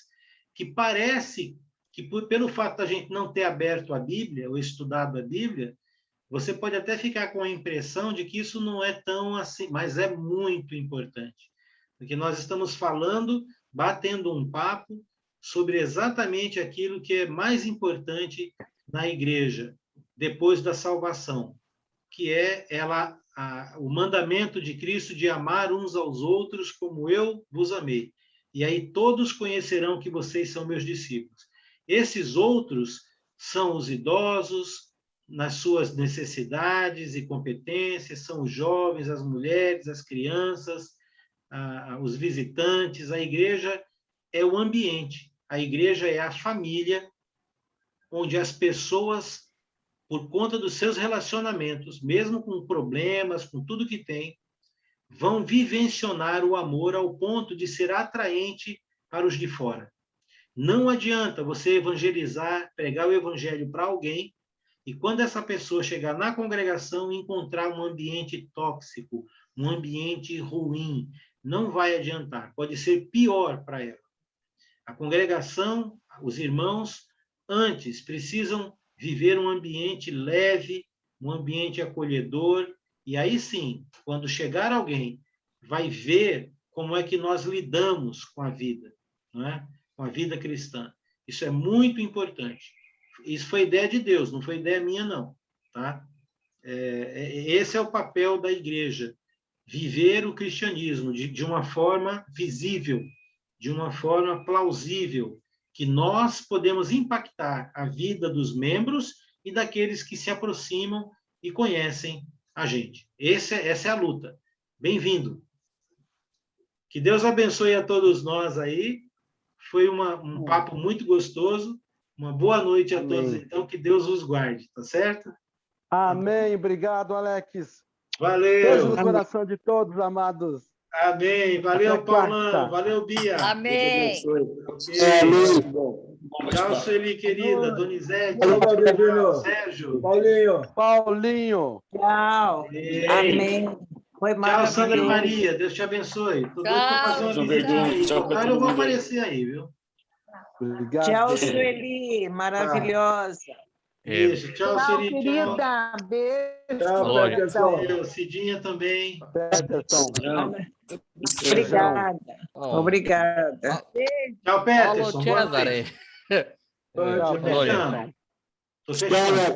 que parece que pelo fato da gente não ter aberto a Bíblia ou estudado a Bíblia, você pode até ficar com a impressão de que isso não é tão assim, mas é muito importante. Porque nós estamos falando, batendo um papo sobre exatamente aquilo que é mais importante na igreja, depois da salvação, que é o mandamento de Cristo de amar uns aos outros como eu vos amei. E aí todos conhecerão que vocês são meus discípulos. Esses outros são os idosos, nas suas necessidades e competências, são os jovens, as mulheres, as crianças, os visitantes. A igreja é o ambiente, a igreja é a família, onde as pessoas, por conta dos seus relacionamentos, mesmo com problemas, com tudo que tem, vão vivenciar o amor ao ponto de ser atraente para os de fora. Não adianta você evangelizar, pregar o evangelho para alguém, e quando essa pessoa chegar na congregação e encontrar um ambiente tóxico, um ambiente ruim, não vai adiantar, pode ser pior para ela. A congregação, os irmãos, antes precisam viver um ambiente leve, um ambiente acolhedor, e aí sim, quando chegar alguém, vai ver como é que nós lidamos com a vida, não é? Com a vida cristã. Isso é muito importante. Isso foi ideia de Deus, não foi ideia minha, não. Tá? Esse é o papel da igreja, viver o cristianismo de uma forma visível, de uma forma plausível, que nós podemos impactar a vida dos membros e daqueles que se aproximam e conhecem a gente. Essa é a luta. Bem-vindo. Que Deus abençoe a todos nós aí. Foi um papo muito gostoso. Uma boa noite a todos, então. Que Deus os guarde, tá certo?
Amém. Obrigado, Alex.
Valeu.
Beijo no coração de todos, amados.
Amém. Valeu, Paulão. Valeu, Bia.
Amém.
Tchau, Sueli, querida. Donizete. Sérgio.
Paulinho.
Tchau. Amém. Foi
Tchau, Sandra Maria. Deus te abençoe. Tô doido para fazer uma visitinha aí. Claro, eu vou aparecer aí, viu?
Obrigado.
Tchau, Sueli. Maravilhosa.
Beijo. Tchau, Sueli.
Querida. Beijo.
Tchau, Peterson. Cidinha também.
Peterson.
Obrigada. Obrigada.
Tchau, Peterson.
Cesare.
Tô fechando.